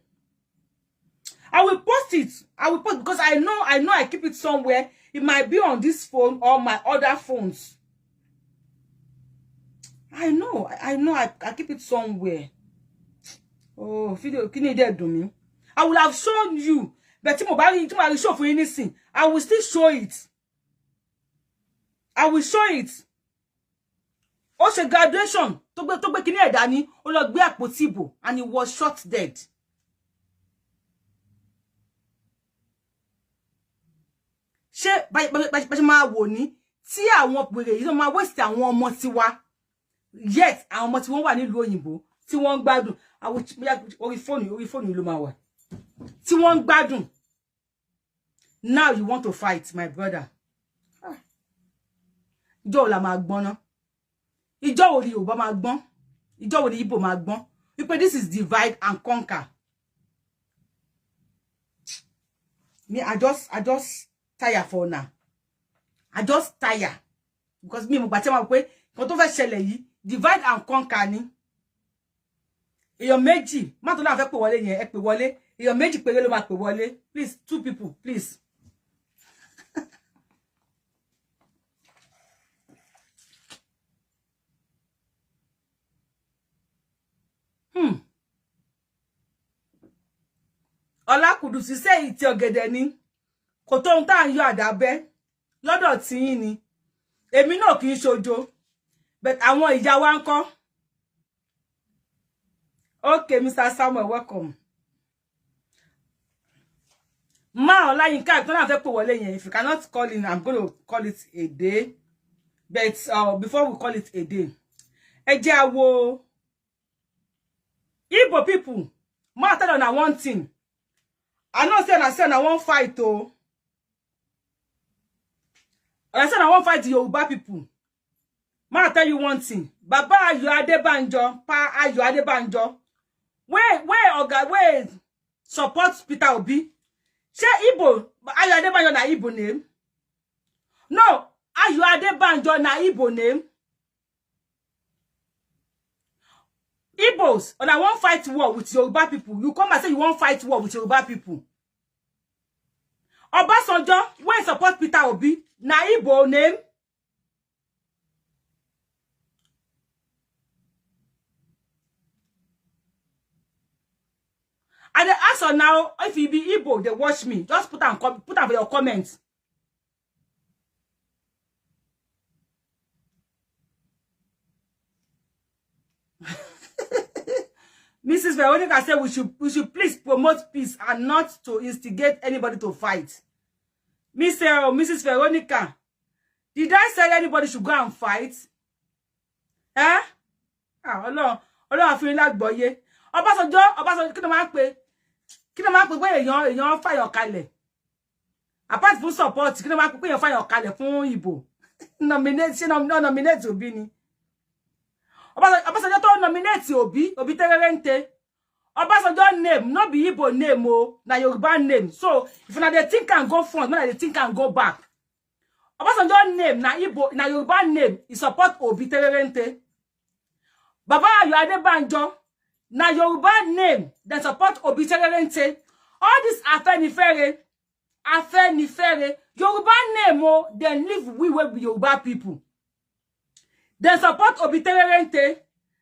[SPEAKER 2] I will post it. I will post because I know I keep it somewhere. It might be on this phone or my other phones. I know I keep it somewhere. Oh, video kini dey do me. I will have shown you, but tí mo show for anything. I will still show it. I will show it. Ó ṣe graduation tó gbé kíní ẹ̀ dání, ó lọ gbé àpótí ìbò and he was shot dead. Ṣé bá máa wò ní tí àwọn pèrè yìí tó máa waste àwọn ọmọ tiwa. Yet àwọn ọmọ tí wọ́n wà nílùú òyìnbó tí wọ́n gbádùn àwọn orí fóònù ló máa wà. Tí wọ́n gbádùn. Now you want to fight, my brother. Ìjọ́ la máa gbọ́n ná. Ìjọ́ wo ni Yorùbá máa gbọ́n? Ìjọ́ wo ni Igbo máa gbọ́n? Because this is divide and conquer. Me, I just tire for now. I just tire. Because me mo gbà tí ma pé nǹkan tó fẹ́ ṣẹlẹ̀ yìí, divide and conquer ni. Èèyàn méjì, má tó náà fẹ́ pè wọlé yẹn, ẹ pè wọlé. Èèyàn méjì péré ló máa pè wọlé. Please, 2 people, please. Ọlákùdùsí ṣe ìtì ọ̀gẹ̀dẹ̀ ni. Kò tó ohun tá ń yọ àdábẹ́ lọ́dọ̀ tí yín ni. Èmi náà kì í ṣojo. But àwọn ìyá wa ńkọ́. Okay, Mr. Samuel, welcome. Ma Olayinka, don't have to wọlé yẹn. If you cannot call in, I'm going to call it a day. But before we call it a day, ẹ jẹ́ á wò Igbo people. Ma tell on one thing. I know say I won't fight oh. I said I won't fight the Yoruba people. Ma tell you one thing. Baba Ayo Adebanjo, Pa Ayo Adebanjo. Where support Peter Obi. Say Igbo, Ayo Adebanjo na Igbo name. No, Ayo Adebanjo na Igbo name. Igbos, and I won't fight war with Yoruba people. You come and say you won't fight war with Yoruba people. Obasanjo, when you support Peter Obi, na Igbo name. And they ask her now, if you be Igbo, they watch me. Just put on for your comments. Mrs. Veronica said we should please promote peace and not to instigate anybody to fight. Mrs. Veronica, did I say anybody should go and fight? Eh? Ah, Ọlọ́run fi la gbọ́yé. Ọbásanjọ́ kí ló máa pè pé èèyàn fàyàn kalẹ̀. Apart from support, kí ló máa pè pé èèyàn fàyàn kalẹ̀ fún Ìbò. Nominate Obi ni. Obasanjo to nominate Obi Tererente. Obasanjo name, not be Igbo name, na Yoruba name. So, if na they think can go front, when they think can go back. Obasanjo name, na Igbo, na Yoruba name, he support Obi Tererente. Baba Adebanjo, na Yoruba name, then support Obi Tererente. All this Afenifere, Yoruba name, then live we will be Yoruba people. They support Obi Tererente.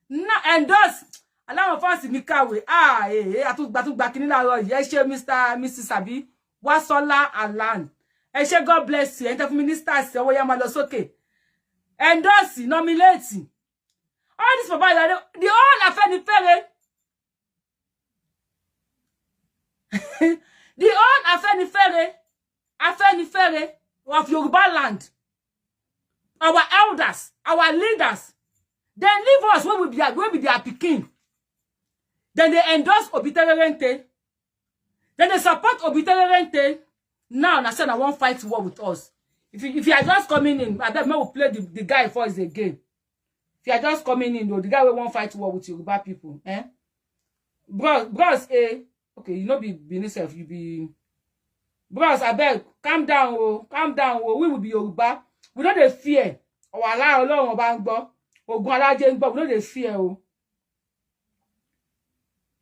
[SPEAKER 2] Na endorse. Allow fancy mi kawe. Atugba kini la ro ye se Mrs. Abi Wasola Alan. E se God bless you. Enter minister se wo ya ma lọ sókè. Endorse, nominate. All this for the all Afenifere. The all Afenifere of Yoruba land. Our elders, our leaders, then leave us when we be their Peking. Then they endorse Obi Tererente. Then they support Obi Tererente. Now, I said I won't fight war with us. If you are just coming in, I bet me will play the guy first again. If you are just coming in, though, the guy will won't fight war with Yoruba people. Eh? Bros, okay, you know be yourself, you be. Bros, I beg, calm down, we will be Yoruba. We don't dey fear. Wala Ọlọ́run bá ń gbọ́. Ogun alaje ń gbọ́. We don't dey fear o.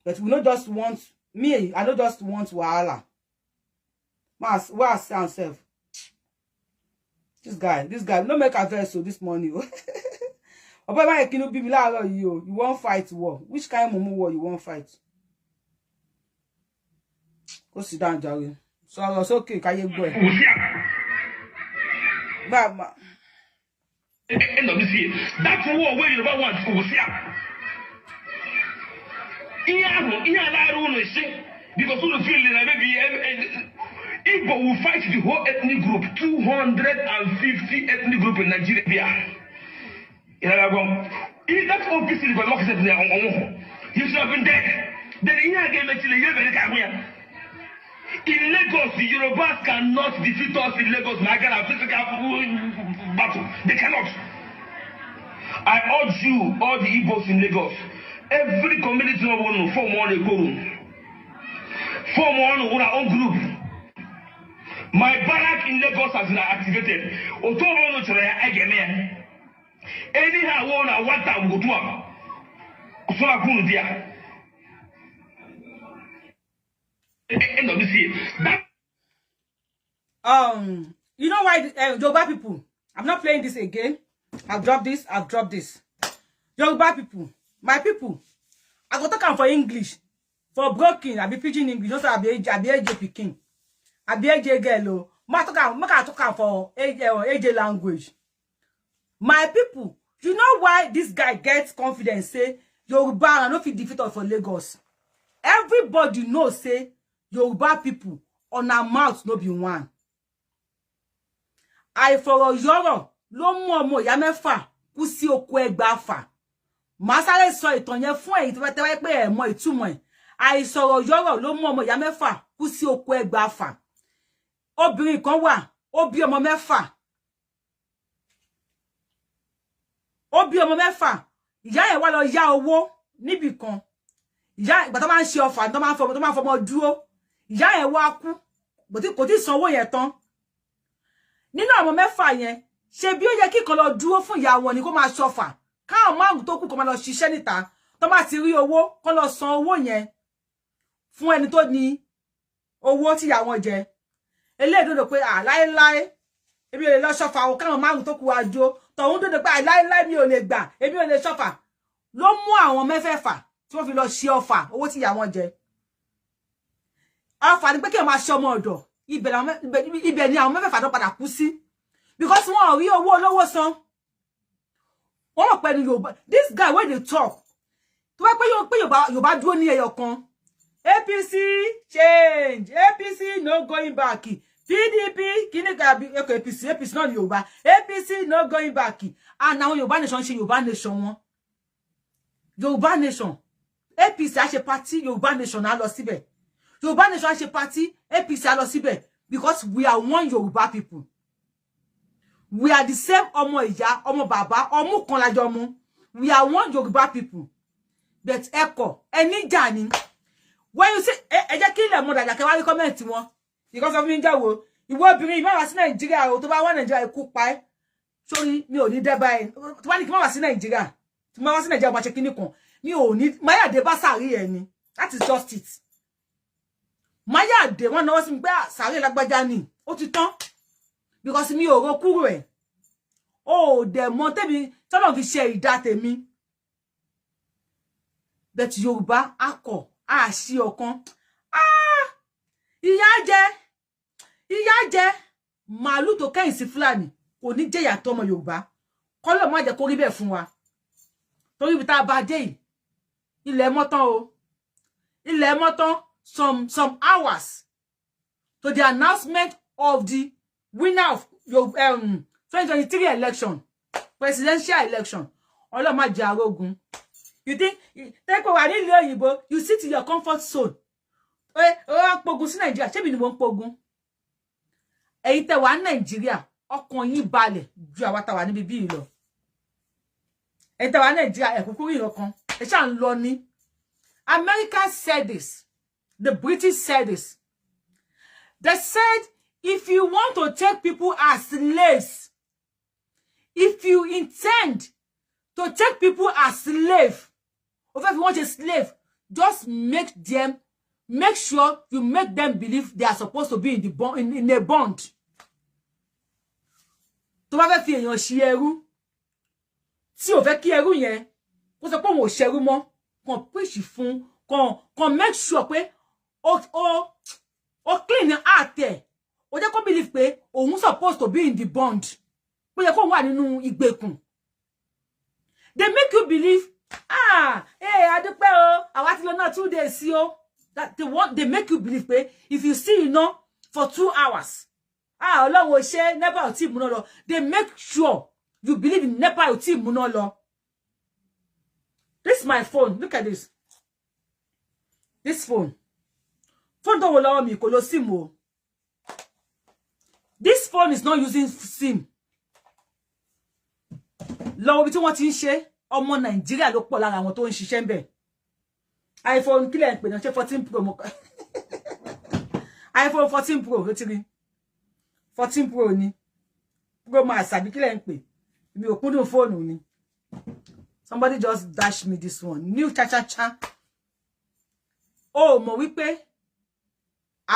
[SPEAKER 2] But we don't just want me. I don't just want wahala. Mas, where's ourselves? This guy, no make a verse so this morning. Oba ma ekinu bi mi laaro yi o. You won't fight war. Which kind of war you won't fight? Go sit down, Jerry. So I was okay. Can you go? Mama.
[SPEAKER 3] End of this year. That's war where you want to see. Because you feel that maybe Igbo will fight the whole ethnic group, 250 ethnic group in Nigeria. That's all peace is locked up there. He should have been dead. Then he again actually in Lagos, the Yorubas cannot defeat us in Lagos. Nigeria physical battle. They cannot. I urge you, all the Igbos in Lagos, every community will form one EKO. Form one our own group. My barrack in Lagos has been activated. Anyhow, what I will do. So I couldn't there. End of this year.
[SPEAKER 2] You know why Yoruba people? I'm not playing this again. I've dropped this. Yoruba people, my people, I go talk for English. For broken, I be preaching English. Also, I be AJ Peking. I be AJ girl. I talk for AJ language. My people, you know why this guy gets confidence? Say Yoruba and no fit defeat us for Lagos. Everybody knows say Yoruba people on our mouth no be one. I for Yoro lo mu ọmọ ìyá mẹ́fà kú sí oko ẹgbàá fà. Màá sáré sọ ìtàn yẹn fún ẹ̀yin tó bá pé ẹ mọ̀ ìtumọ̀ ẹ̀. I sọ̀rọ̀ Yoro lo mu ọmọ ìyá mẹ́fà kú sí oko ẹgbàá fà. Obìnrin kan wà, ó bí ọmọ mẹ́fà. Ó bí ọmọ mẹ́fà. Ìyá yẹn wá lọ yá owó níbì kan. Ìyá ìgbà tó máa ń ṣe ọfà tó máa ń fọmọ dúró. Ìyá yẹn wá kú. Kò tí sanwó yẹn tán. Nínú ọmọ mẹ́fà yẹn, ṣe bí ó yẹ kí kan lọ dúró fún ìyá wọn ni kó máa ṣọfà. Káwọn márùn tó kù kó máa lọ ṣiṣẹ́ níta. tó bá ti rí owó kó lọ san owó yẹn fún ẹni tó ní owó tí ìyá wọn jẹ eléyìí dodo pé láéláé èmi ò lè lọ ṣọ̀fà o káwọn márùn tó kù àjò tọ̀hún dodo pé láéláé mi ò lè gbà èmi ò lè ṣọ̀fà ló mú àwọn mẹ́fẹ̀ẹ̀fà tí wọ́n fi lọ ṣe ọfà owó tí ìyá wọn jẹ ọfà ni pé kí ẹ máa ṣe ọmọ ọ̀dọ̀ ibẹ̀ ni àwọn mẹ́fẹ̀ẹ̀fà tó padà kú sí because wọn ò rí owó olówó san wọ́n mọ̀ pé ní Yorùbá this guy wey dey talk tó bá pé Yorùbá dúró ní ẹyọ kan APC change APC no going back PDP kini ka APC not Yorùbá APC no going back and now Yorùbá nation ṣe Yorùbá nation wọn Yorùbá nation APC a ṣe party Yorùbá nation á lọ síbẹ̀ Yorùbá nation a ṣe party APC á lọ síbẹ̀ because we are one Yorùbá people we are the same ọmọ ìyá ọmọ bàbá ọmọ kan la jọ mú we are one Yorùbá people but EKO ẹni jà ni when you say ẹ jẹ́ kí ilẹ̀ mọ̀ dáadáa kẹ́ wá rí comment wọn because of me jawo ìwọ obìnrin má wá sí Nàìjíríà o tó bá wá Nàìjíríà ikú pa ẹ́ sórí mi ò ní dé báyìí tó bá ní kí má wá sí Nàìjíríà tí má wá sí Nàìjíríà má ṣe kíní kan mi ò ní Mayade bá sàárì ẹ ni that is just it Mayade wọ́n náwó sí mi pé sàárì lágbájá ni ó ti tán because mi ò ro kúrò ẹ̀ o dẹ̀ mọ̀ tèmi tọ́lọ̀ fi ṣe ìdá tèmi but Yorùbá akọ àṣì ọ̀kan ìyá jẹ màálù tó kẹ́yìn sí Fúlàní kò ní jẹ́ ìyàtọ̀ ọmọ Yorùbá kọ́lọ̀ má jẹ́ kó rí bẹ́ẹ̀ fún wa torí bí tá a bá dé yìí ilẹ̀ mọ́tán o ilẹ̀ mọ́tán some hours to the announcement of the winner of your 2023 election presidential election ọlọ́run má jẹ́ arógun you think take over nílùú òyìnbó you sit in your comfort zone ó pogun sí Nàìjíríà ṣebí ni mo ń pogun ẹ̀yin tẹ́ wà ní Nàìjíríà ọkàn yín balẹ̀ ju àwa tá wà níbi bí lọ ẹ̀yin tẹ́ wà ní Nàìjíríà ẹ kúkú rí nǹkan ẹ ṣá ń lọ ní America said this the British said this they said if you want to take people as slaves if you intend to take people as slave or if you want a slave just make sure you make them believe they are supposed to be in the bond in a bond tó bá fẹ́ fi èèyàn ṣe ẹrú tí ó fẹ́ kí ẹrú yẹn kó sọ pé òun ò ṣẹrú mọ́ kàn preach fún kàn make sure pé o clean heart ẹ̀ ó jẹ́ kó believe pé òun supposed to be in the bond pé yẹ kó wà nínú ìgbèkùn they make you believe adúpẹ́ o àwa ti lọ náà 2 days sí o that they make you believe pé if you see for 2 hours Ọlọ́run ò ṣe nepa ò tí múná lọ they make sure you believe in nepa ò tí múná lọ. This is my phone, look at this phone tó wò lọ́wọ́ mi kò lo sim o this phone is not using sim lọ́wọ́ bí tí wọ́n ti ń ṣe ọmọ Nàìjíríà ló pọ̀ lára àwọn tó ń ṣiṣẹ́ ń bẹ̀ iPhone kílẹ̀ ń pè náà ṣe 14 Pro mo iPhone 14 Pro ló ti rí 14 Pro ni Pro Max àbí kílẹ̀ ń pè mi ò kúndùn fóònù ni somebody just dash me this one new cha mọ̀ wípé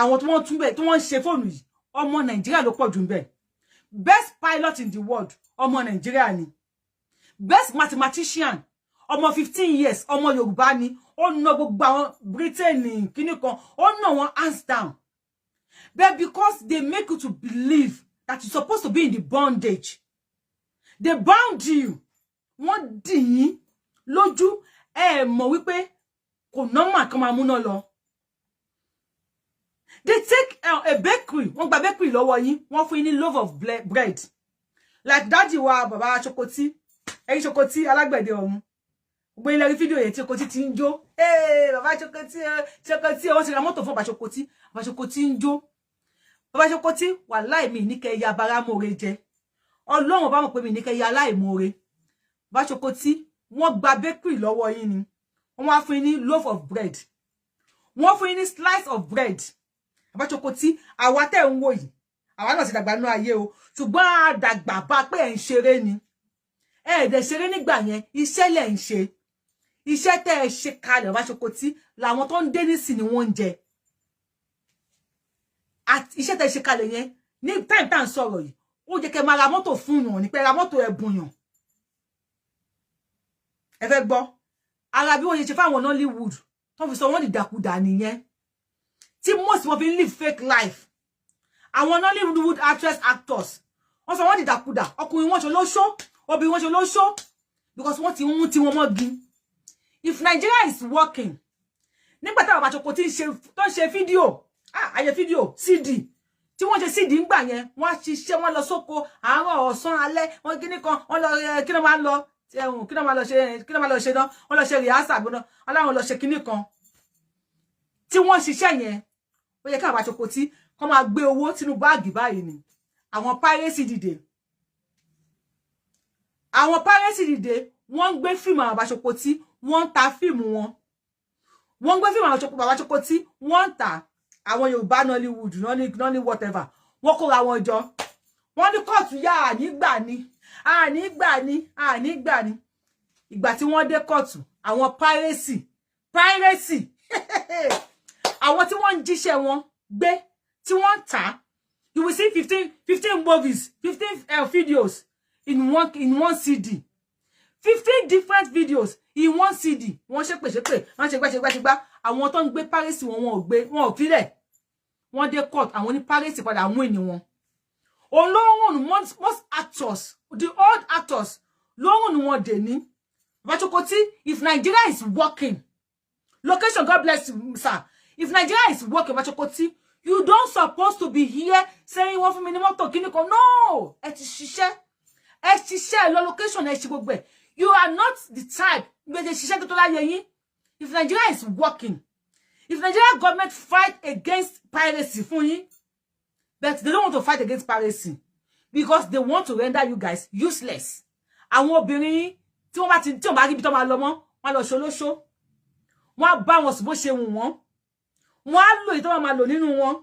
[SPEAKER 2] àwọn tí wọ́n tún bẹ̀ tí wọ́n ṣe fóònù yìí ọmọ Nàìjíríà ló pọ̀ jù ń bẹ̀ best pilot in the world ọmọ Nàìjíríà ni best mathematician ọmọ 15 years ọmọ Yorùbá ni ó ná gbogbo àwọn Britain kíní kan ó ná wọn hands down but because they make you to believe that you're supposed to be in the bondage they bound you wọ́n dì yín lójú mọ̀ wípé kò normal kan máa múná lọ they take a bakery wọ́n gba bakery lọ́wọ́ yín wọ́n fún yín ní loaf of bread like daddy wa bàbá Chokoti ẹ̀yin Chokoti alágbẹ̀dẹ ọ̀run gbogbo ilẹ̀ rí fídíò yẹn tí Chokoti ti ń jó bàbá Chokoti wọ́n ti ra mọ́tò fún bàbá Chokoti ń jó bàbá Chokoti wàláì mi ní kẹ́ ya bara more jẹ Ọlọ́run bá mọ̀ pé mi ní kẹ́ ya aláìmoore bàbá Chokoti wọ́n gba bakery lọ́wọ́ yín ni wọ́n wá fún yín ní loaf of bread wọ́n fún yín ní slice of bread bàbá Chokoti àwa tẹ́ ń wò yìí àwa náà ti dàgbà nú ayé o ṣùgbọ́n a dàgbà bá pé ẹ̀ ń ṣeré ni ẹ̀ dẹ̀ ṣeré nígbà yẹn iṣẹ́ lẹ̀ ń ṣe iṣẹ́ tẹ́ ẹ ṣe kalẹ̀ bá ṣokoti làwọn tó ń dé nísìn ni wọ́n ń jẹ at iṣẹ́ tẹ́ ẹ ṣe kalẹ̀ yẹn ní time tá ń sọ̀rọ̀ yìí ó jẹ́ kẹ́ máa ra mọ́tò fún yàn ní pé ra mọ́tò ẹ̀bùn yàn ẹ fẹ́ gbọ́ ara bí wọ́n ṣe fáwọn Nollywood tó fi sọ wọ́n dìdàkudà nìyẹn tí most wọ́n fi live fake life àwọn Nollywood actors wọ́n sọ wọ́n dìdàkudà ọkùnrin wọn ṣe lóṣó obìnrin wọn ṣe lóṣó because wọ́n ti mú tí wọ́n mọ́ gi. If Nigeria is working nígbà táwọn àbàṣọkọ tí ń ṣe fídíò àyè fídíò CD tí wọ́n ṣe CD ńgbà yẹn wọ́n ṣiṣẹ́ wọ́n lọ sóko àárọ̀ ọ̀sán alẹ́ wọ́n kíní kan wọ́n lọ kí ló máa lọ kí ló máa lọ ṣe náà wọ́n lọ ṣe rìhásà gbóná aláwọn lọ ṣe kíní kan tí wọ́n ṣiṣẹ́ yẹn ó yẹ ká àbàṣọkọ tí kọ́ máa gbé owó sínú báàgì báyìí ni àwọn piracy dìde wọ́n ń gbé fíìmù àwọn àbàṣọkọ tí wọ́n ń ta fíìmù wọn wọ́n ń gbé fíìmù àwọn àbàṣọkọ tí wọ́n ń ta àwọn Yorùbá Nollywood nọ́ní whatever wọ́n kóra wọn jọ wọ́n ní kóòtù yá ànígbà ni ìgbà tí wọ́n dé kóòtù àwọn piracy àwọn tí wọ́n ń jíṣẹ́ wọn gbé tí wọ́n ń tà you will see 15 movies 15 videos in one CD 15 different videos in one CD wọ́n ṣépè wọ́n ṣe gbàṣẹgbà àwọn tó ń gbé piracy wọn ò filẹ̀ wọ́n dé court àwọn ní piracy padà mú ẹni wọn olóhùn most actors the old actors lóhùn wọn dè ní Bachokoti. If Nigeria is working location God bless you sir if Nigeria is working Bachokoti, you don't supposed to be here saying one for minimum to kini kan no ẹ ti ṣiṣẹ́ lo location ẹ ṣe gbogbo ẹ you are not the type you dey ṣiṣẹ́ tó láyé yín. If Nigeria is working if Nigeria government fight against piracy fún yín but they don't want to fight against piracy because they want to render you guys useless. Àwọn obìnrin tí wọ́n bá rí bí tó máa lọ mọ́ wọ́n lọ ṣolóṣó wọ́n bá wọn sùn bó ṣe wù wọ́n wọ́n á lò ìtọ́ máa lò nínú wọn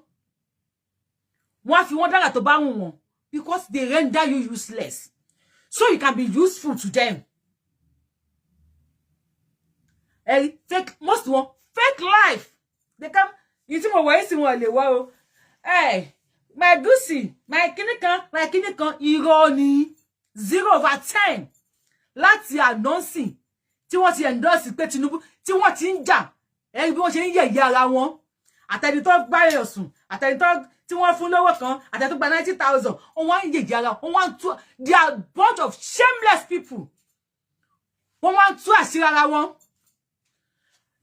[SPEAKER 2] wọ́n á fi wọ́n dára tó bá wù wọ́n because they render you useless so you can be useful to them. Fake most one fake life they come you see mo wọ esi wọn lè wọ o my goosey my kinikan irọ́ ni 0/10 láti announcing tí wọ́n ti endorse pé Tinubu tí wọ́n ti ń jà bí wọ́n ṣe ń yẹ̀yẹ́ ara wọn àtẹni tó gbá èèyàn sùn àtẹni tó tí wọ́n fún lówó kan àtẹni tó gba 90,000 wọ́n ń yẹ̀yẹ́ ara wọ́n tú they are bunch of shameless people wọ́n tú àṣírí ara wọn.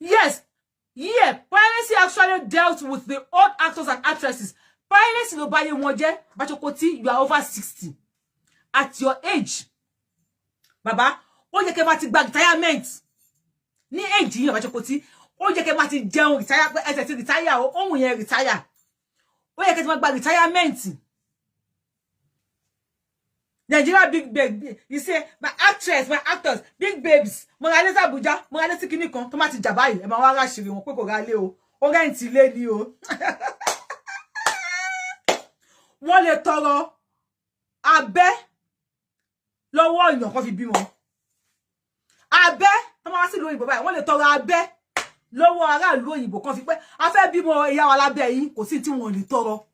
[SPEAKER 2] Yes, yeah, piracy actually dealt with the old actors and actresses. Piracy ló bá yé wọn jẹ́. Bachokoti, you are over 60. At your age, Baba, ó yẹ kẹ́ máa ti gba retirement. Ní age yín Bachokoti, ó yẹ kẹ́ máa ti jẹun retire pé ẹ ti retire o, ohun yẹn retire. Ó yẹ kẹ́ ti máa gba retirement. Nigeria big babe, you say my actress, my actors, big babes. Mo ra leta Abuja, mo ra leti kini kan, tó má ti jà báyìí, ẹ máa wá ráṣìírí wọn pé kò ra lé o. Ó rent ilé ni o. Wọ́n lè tọrọ abẹ́ lọ́wọ́ èèyàn kan fi bímọ. Abẹ́ tó máa wá sí ìlú òyìnbó báyìí, wọ́n lè tọrọ abẹ́ lọ́wọ́ ará ìlú òyìnbó kan fi pé a fẹ́ bímọ ìyá wa lábẹ́ yín, kò sí tí wọ́n lè tọrọ.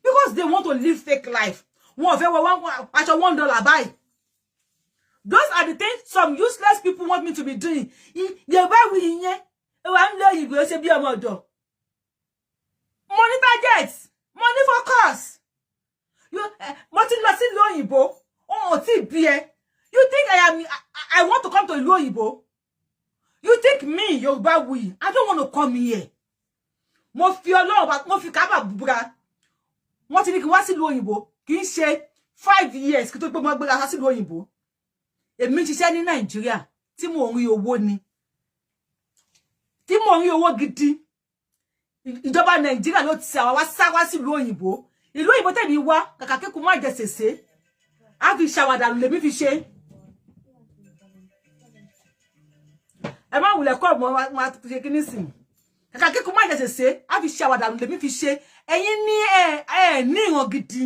[SPEAKER 2] Because they want to live fake life. Wọ́n fẹ́ wọ aṣọ $1 buy. Those are the things some useless people want me to be doing. YORUBAWUYI yẹn, wà ń lọ ìgbò ṣe bí ọmọ ọ̀dọ̀. Money target, money focus. Mo ti lọ sí ìlú òyìnbó, ó ti bí ẹ. You think I want to come to ìlú òyìnbó? You think me, YORUBAWUYI, I don't want to come here. Mo fi Ọlọ́run, mo fi Kábà búra. Wọ́n ti ní kí wá sí ìlú òyìnbó. Kì í ṣe 5 years kí tó gbé mo gbéra sí ìlú òyìnbó. Èmi ṣiṣẹ́ ní Nàìjíríà tí mo rí owó ni. Tí mo rí owó gidi. Ìjọba Nàìjíríà ló ti ṣe àwa sá wá sí ìlú òyìnbó. Ìlú òyìnbó tẹ̀mí wá kàkà kéku má jẹ sèse. A fi ṣàwàdà lèmi fi ṣe. Ẹ má wulẹ̀ kọ́ mo ma ṣe kíní sìn. Kàkà kéku má jẹ sèse. A fi ṣàwàdà lèmi fi ṣe. Ẹ̀yin ní ní ìran gidi.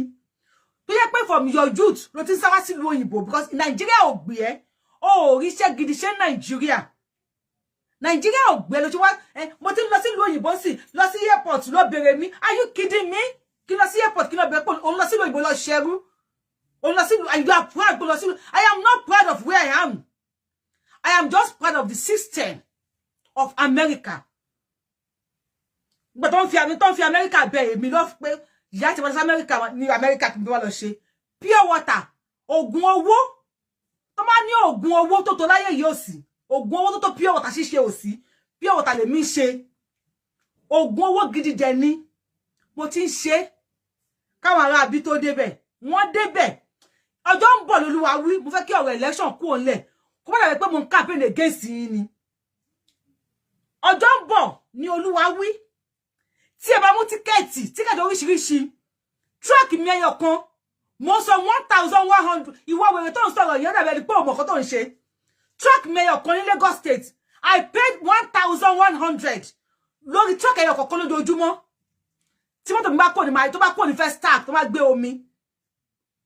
[SPEAKER 2] To yẹ pé from your youth ló ti sá wá sí ìlú òyìnbó because Nigeria ò gbé ẹ́ ó ríṣẹ́ gidi ṣe Nigeria Nigeria ò gbé lójú wá mo ti lọ sí ìlú òyìnbó sí lọ sí airport lọ bèrè mi are you kidding me kí lọ sí airport kí lọ bèrè pé òun lọ sí ìlú òyìnbó lọ ṣẹrú òun lọ sí and you are proud lọ sí I am not proud of where I am. I am just proud of the system of America. But don't fear America be mi lọ pé ìyá tí wọ́n America ní America kí n wá lọ ṣe pure water ogun owó tó máa ní ogun owó tó láyé yìí ó sì ogun owó tó pure water ṣíṣe ó sì pure water lè mi ṣe ogun owó gidi jẹ ni mo ti ń ṣe káwọn ará bí tó débẹ̀ wọ́n débẹ̀ ọjọ́ ń bọ̀ lólúwa wí mo fẹ́ kí ọ̀rọ̀ election kú onle kó má dàbí pé mo ń campaign against yín ni ọjọ́ ń bọ̀ ní olúwa wí tí ẹ bá mú tíkẹ́ẹ̀tì oríṣiríṣi truck mi ẹyọ kan mo sọ 1100 ìwọ wèrè tó ń sọ̀rọ̀ yẹn dàbí ẹni pé òmò kan tó ń ṣe truck mi ẹyọ kan ní Lagos State I paid 1100 lórí truck ẹyọ kọ̀ọ̀kan lójoojúmọ́ tí mọ́tò mi bá kò ní máa tó bá kò ní first stack tó bá gbé omi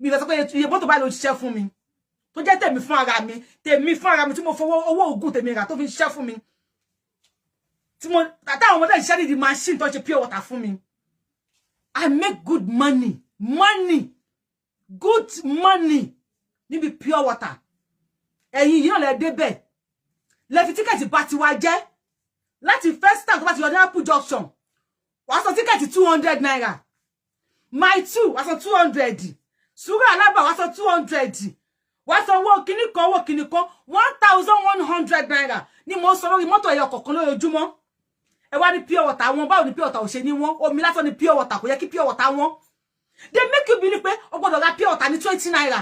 [SPEAKER 2] mi fẹ́ sọ pé iye mọ́tò bá lọ ṣiṣẹ́ fún mi tó jẹ́ tèmi fún ara mi tí mo fowó owó ògùn tèmi rà tó fi ṣiṣẹ́ fún mi tí mo táwọn ọmọdé ṣiṣẹ́ ní di machine tó ṣe pure water fún mi I make good money níbi pure water ẹ̀yin yìí náà lẹ débẹ̀ lẹ fi tíkẹ́ẹ̀tì bá ti wá jẹ́ láti first time tó bá ti yọ ní Apple Junction wàá sọ tíkẹ́ẹ̀tì 200 naira my two wàá sọ 200 Sùúrù Alábà wàá sọ 200 wàá sọ owó kíní kan 1100 naira ni mo sọ lórí mọ́tò ẹyọ kọ̀ọ̀kan lójoojúmọ́ ẹ wá ní pure water wọn báwo ni pure water ò ṣe ní wọn omi lásán ni pure water kò yẹ kí pure water wọn they make you believe pé o gbọ́dọ̀ ra pure water ní 20 naira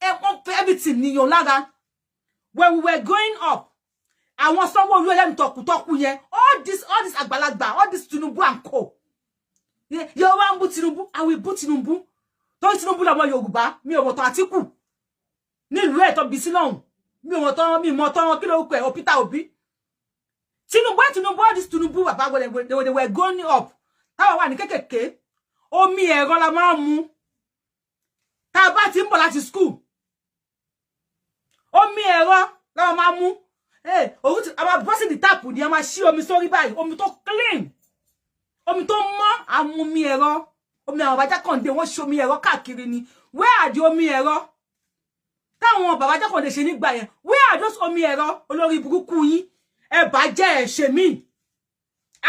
[SPEAKER 2] ẹ wọ́n fẹ́ everything níyàn lára when we were growing up àwọn Sanwó-Olú ẹlẹ́nu tọkùtọkù yẹn all this àgbàlagbà all this Tinubu and co Yorùbá ń bú Tinubu I will bú Tinubu tó Tinubu lọ́mọ Yorùbá mi ò mọ̀ tán Àtíkù nílùú ẹ̀ tó bí sí lọ́hùn mi ò mọ̀ tán kí ló kọ Peter Obi Tinubu all this Tinubu bàbá when they were growing up táwa wà ní kékèké omi ẹ̀rọ la máa mú tá bá ti ń bọ̀ láti school omi ẹ̀rọ la máa mú òun ti àwọn bọ́sì di tap ni a máa ṣí omi sórí báyìí omi tó clean omi tó mọ́ àwọn omi ẹ̀rọ omi àwọn bàbá Jákàndé wọ́n ṣe omi ẹ̀rọ káàkiri ni where are the omi ẹ̀rọ táwọn bàbá Jákàndé ṣe nígbà yẹn where are those omi ẹ̀rọ olórí burúkú yín ẹ bá jẹ́ ẹ ṣe mí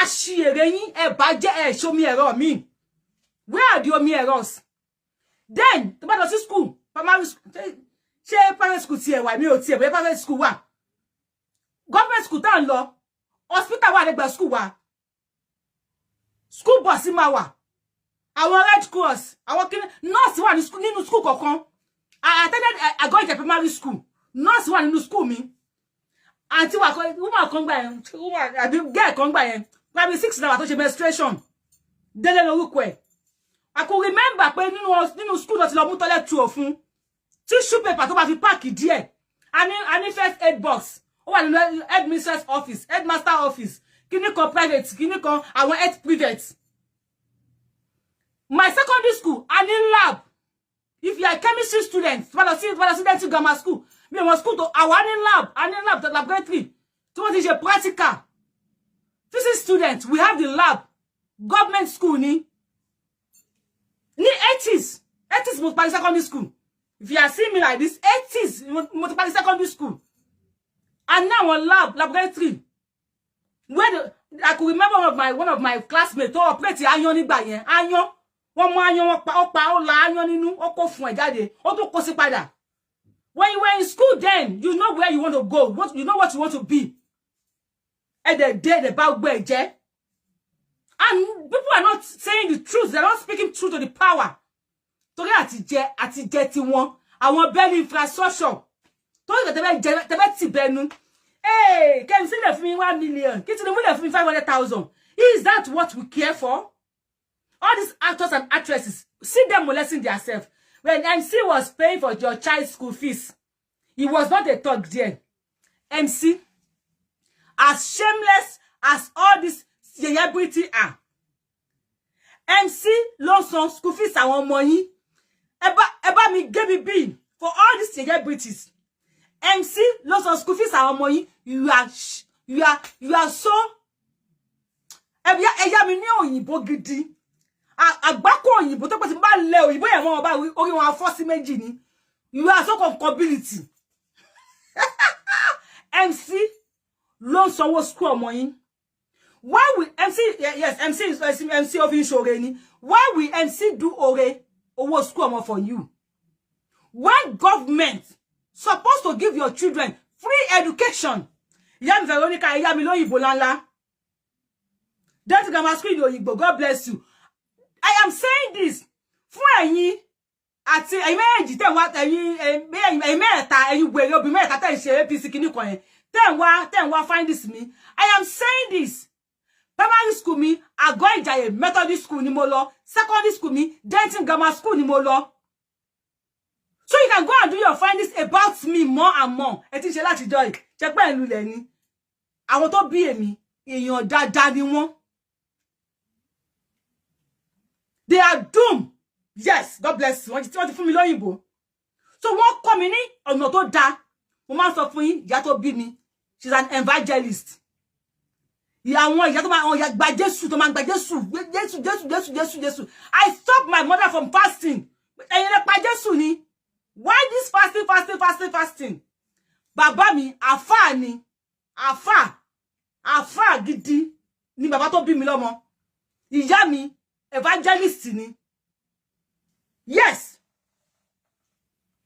[SPEAKER 2] àṣìírè yín ẹ bá jẹ́ ẹ ṣe omi ẹ̀rọ mi where are the omi ẹ̀rọs then tó bá lọ sí school primary school ṣé private school tiẹ̀ wà mi ò tiẹ̀ bóyá private school wà government school tá ń lọ hospital wà lẹ́gbẹ̀ẹ́ school wà school bus máa wà àwọn Red Cross àwọn kí nurse wà nínú school kọ̀ọ̀kan I attended Agoite primary school nurse wà nínú school mi àti wà woman kan gbà yẹn àbí girl kan gbà yẹn primary 6 náà tó ṣe menstruation délé lórúkọ ẹ̀ I could remember pé nínú school lọ ti lọ mú toilet tu òfun tissue paper tó bá fi pack díẹ̀ a ní first aid box ó wà nínú headmistress office headmaster office kíní kan private kíní kan àwọn health private my secondary school a ní lab if you are a chemistry student student grammar school mi ò mọ̀ school tó àwa ní lab laboratory tí wọ́n ti ṣe practical physics student we have the lab government school ní 80s mo parí secondary school if you are seeing me like this 80s mo parí secondary school and now on laboratory where I could remember one of my classmates tó operate ayan nígbà yẹn ayan wọ́n mú ayan wọ́n pa ó la ayan nínú ó kó fún ẹ jáde ó tún kó sí padà when you were in school then you know where you want to go you know what you want to be and the day the bá gbé jẹ́ and people are not saying the truth they're not speaking truth to the power torí àti jẹ ti wọn àwọn bẹ́ẹ̀ infrastructure torí tẹ́bẹ́ ti bẹnu kẹ́mi sílẹ̀ fún mi 1 million kí Tinubu lè fún mi 500,000 is that what we care for all these actors and actresses see them molesting themselves when MC was paying for your child's school fees he was not a thug there MC as shameless as all these celebrity are MC ló san school fees àwọn ọmọ yín ẹ bá mi gé mi bill for all these celebrities MC ló san school fees àwọn ọmọ yín You are so ẹ̀yà mi ní òyìnbó gidi. Àgbákò òyìnbó tó pé tí bá lẹ òyìnbó yẹn wọ́n bá orí wọn afọ́ sí méjì ni. You are so compatibility. MC ló sanwó school ọmọ yín. Why will MC, yes, MC of Inshore ni. Why will MC do ore owo school ọmọ for you? When government supposed to give your children free education. Ìyá mi Veronica, ìyá mi lóyìnbó lánlá. That's grammar school in Oyigbo. God bless you. I am saying this fún ẹ̀yin àti ẹ̀yin méjì tẹ́ wá ẹ̀yin mẹ́ta ẹ̀yin gbèrè obi mẹ́ta tẹ́ ṣe APC kíní kan yẹn. Tẹ́ wá find this me. I am saying this. Primary school mi, Àgọ́ Ìjàyè Methodist school ni mo lọ. Secondary school mi, Denton Grammar school ni mo lọ. So you can go and do your findings about me more and more. Ẹ ti ṣe láti joy. Ṣé pé enú lẹ ni. Àwọn tó bí èmi, èèyàn dáadáa ni wọ́n. They are doomed. Yes, God bless you. Wọ́n ti fún mi lóyìnbó. So wọ́n kọ́ mi ní ọ̀nà tó dáa. Mo máa sọ fún yín, ìyá tó bí mi. She's an evangelist. Ìyá tó máa gba Jésù, tó máa gba Jésù. Jésù. I stopped my mother from fasting. Ẹ̀yin lẹ pa Jésù ni. Why this fasting? Bàbá mi, àfáà ni. Àfáà gidi ni bàbá tó bí mi lọ́mọ. Ìyá mi, evangelist ni. Yes.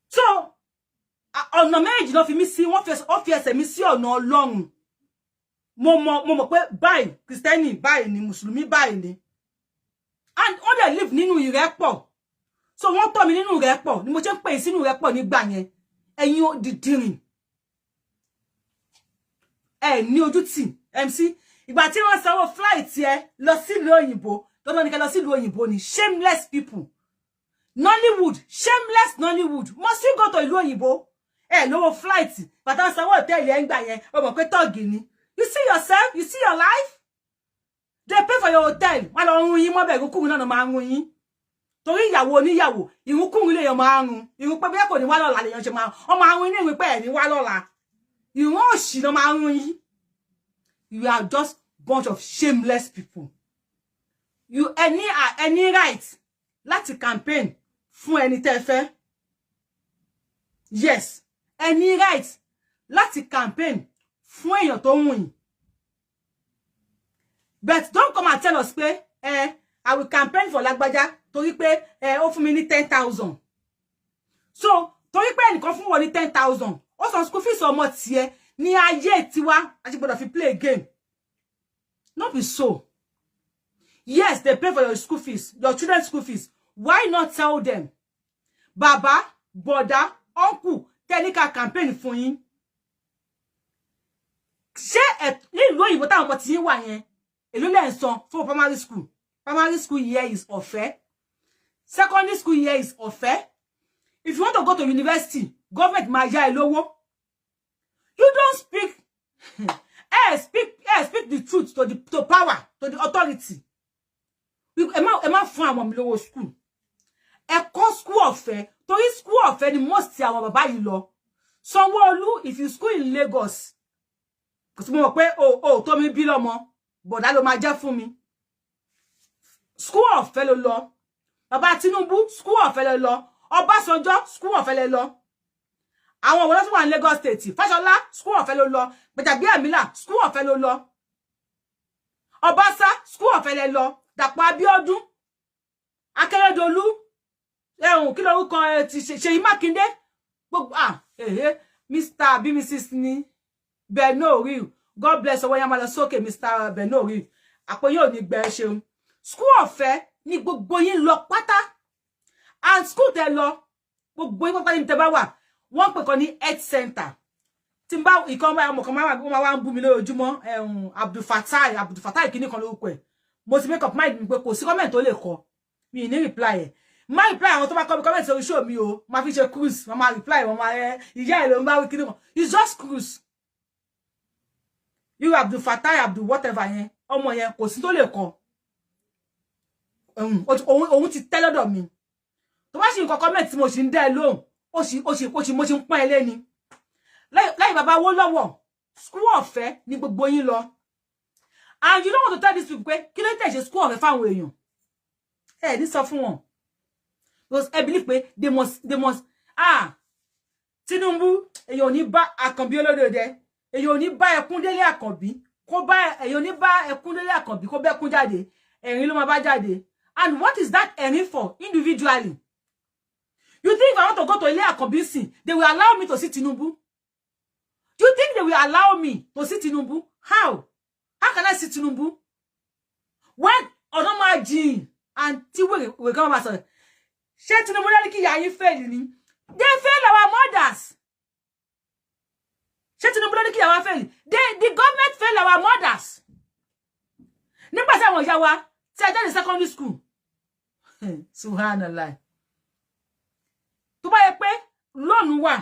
[SPEAKER 2] So, ọ̀nà méjì ló fi mí sí, wọ́n fi ẹsẹ̀ mi sí ọ̀nà Ọlọ́run. Mo mọ̀ pé báyìí, Kristẹni báyìí ni, Mùsùlùmí báyìí ni. And all they live nínú ìrẹ́pọ̀. So wọ́n tọ́ mi nínú ìrẹ́pọ̀, ni mo ṣe ń pè sínú ìrẹ́pọ̀ nígbà yẹn. Ẹ̀yin òdìdìrìn. Ní ojú tì, MC. Ìgbà tí wọ́n sanwó flight ẹ lọ sílùú òyìnbó, lọ́dọ̀ ní kẹ́ lọ sílùú òyìnbó ni. Shameless people. Nollywood, shameless Nollywood. Must you go to ìlú òyìnbó? Lówó flight. Bàtà sanwó hòtẹ́ẹ̀lì ẹ ń gbà yẹn, ó mọ̀ pé tọ́ọ̀gì ni. You see yourself? You see your life? They pay for your hotel. Wọ́n lọ run yín mọ́bẹ̀ ìrúnkúrun náà máa run yín. Torí ìyàwó oníyàwó, ìrúnkúrun lè yàn máa run. Ìrún pé bí kò ní wá lọ́la lèyàn ṣe máa. Ó máa run ní ìrún pé ẹ̀ ní wá lọ́la. Ìrún òṣì ló máa run yín. You are just bunch of shameless people. You any right láti campaign fún ẹni tẹ́ fẹ́. Yes, any right láti campaign fún èèyàn tó wùn yín. But don't come and tell us pé I will campaign for Lágbájá torí pé ó fún mi ní 10,000. So torí pé ẹnìkan fún wọn ní 10,000 ó san school fees ọmọ tiẹ̀ ní ayé tiwa a ti gbọ́dọ̀ fi play a game. Not be so. Yes, they pay for your school fees, your children's school fees. Why not tell them, Baba, brother, uncle, tẹ́líkà campaign fún yín? Ṣé nílùú òyìnbó táwọn ọmọ tí yín wà yẹn èló lẹ́ ń san fún primary school? Primary school year is ọ̀fẹ́. Secondary school year is ọ̀fẹ́. If you want to go to university, government máa yá ẹ lówó. You don't speak. Speak the truth to power, to the authority. Ẹ má fún àwọn mi lówó school. Ẹ kọ́ school ọ̀fẹ́. Torí school ọ̀fẹ́ ni most àwọn bàbá yìí lọ. Sanwó-Olú, if you school in Lagos, because mo mọ̀ pé tó mi bí lọ́mọ, bọ̀dá ló máa jẹ́ fún mi. School ọ̀fẹ́ ló lọ. Bàbá Tinubu, school ọ̀fẹ́ ló lọ. Ọbásanjọ́, school ọ̀fẹ́ ló lọ. Àwọn wọ́n tó wà ní Lagos State, Fáṣọlá, school ọ̀fẹ́ ló lọ. Gbàjàbíàmílà, school ọ̀fẹ́ ló lọ. Ọbaṣá, school ọ̀fẹ́ ló lọ. Dàpọ̀ Abíọ́dún, Akérédolú, kí lorúkọ ti Ṣèyí Mákindé, gbogbo Mr. bí Mrs. ni Benori. God bless ọwọ́ yẹn máa lọ sókè Mr. Benori. Àpò yóò ní gbẹ ṣeun. School ọ̀fẹ́ ni gbogbo yín lọ pátá. And school tẹ́ lọ, gbogbo yín pátá ní tẹ́ bá wà. Wọ́n pè kan ní health center. Tí n bá ìkan bá ọmọ kan máa wá ń bú mi lójoojúmọ́, Abdul Fatai kíní kan lórúkọ ẹ̀. Mo ti make up mind mi pé kò sí comment tó lè kọ. Mi ní reply ẹ̀. Má reply àwọn tó bá kọ mi comment sórí show mi o. Má fi ṣe cruise, má reply wọn má ìyá ẹ̀ ló ń bá wí kíní kan. It's just cruise. You Abdul Fatai, Abdul whatever yẹn, ọmọ yẹn kò sí tó lè kọ. Òun ti tẹ́ lọ́dọ̀ mi. Tó bá ṣe nǹkan comment tí mo ṣì ń dá ẹ lóhùn, mo ṣì ń pọ́n ẹ lé ni. Láì bàbá owó lọ́wọ́, school ọ̀fẹ́ ni gbogbo yín lọ. And you don't want to tell these people pé kí ló tẹ̀ ṣe school ọ̀fẹ́ fáwọn èèyàn. Ẹ ní sọ fún wọn. Because I believe pé they must Tinubu èèyàn ní bá Àkànbí olódòdé. Èèyàn ní bá Ẹkúndélé Àkànbí. Kó bá èèyàn ní bá Ẹkúndélé Àkànbí kó bẹ́kún jáde. Ẹ̀rín ló máa bá jáde. And what is that ẹ̀rín for individually? You think if I want to go to Ilé Àkànbí, they will allow me to see Tinubu? Do you think they will allow me to see Tinubu? How? How can I see Tinubu? When Onoma Jean and Tiwe will come back, say Tinubu laki yayin fail ni. They fail our mothers. Say Tinubu laki yayin fail. The government fail our mothers. Nígbà tí àwọn ìyá wa tí a jáde secondary school. Subhanallah. Tó bá yẹ pé loan wà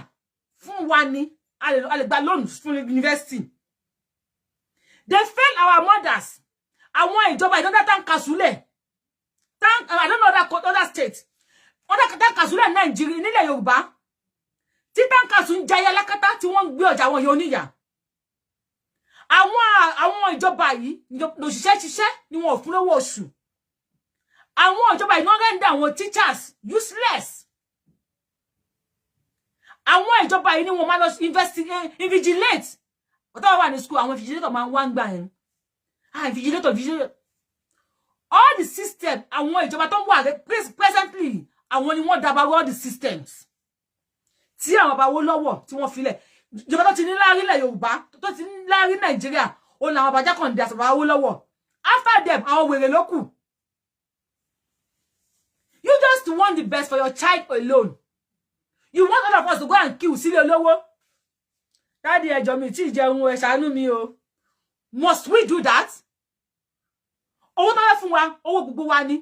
[SPEAKER 2] fún wa ni a lè gba loan fún university. They fail our mothers. Àwọn ìjọba ìdọ́dá tán kasule. I don't know that other state. Other tán kasule Nigeria nílẹ̀ Yorùbá. Tí tán kasun jaya lákàtà tí wọ́n gbé ọjà wọn yo níyà. Àwọn ìjọba yìí ló ṣiṣẹ́ ni wọ́n fún lówó oṣù. Àwọn ìjọba yìí no render àwọn teachers useless. Àwọn ìjọba yìí ni wọ́n máa lọ investigate, invigilate. Whatever one in school, àwọn vigilator man one bang. Vigilator. All the system, àwọn ìjọba tó wà presently, àwọn ni wọ́n dàbàrú all the systems. Tí àwọn bá wó lọ́wọ́, tí wọ́n filẹ̀. Ìjọba tó ti ní láàrí ilẹ̀ Yorùbá, tó ti ní láàrí Nàìjíríà, ó làwọn bá Jákàndé àti bá wó lọ́wọ́. After them, àwọn wèrè ló kù. You just want the best for your child alone. You want all of us to go and kill sílé olówó. Daddy ẹjọ́ mi tí jẹun ẹ ṣàánú mi o. Must we do that? Owó tó fẹ́ fún wa, owó gbogbo wa ni.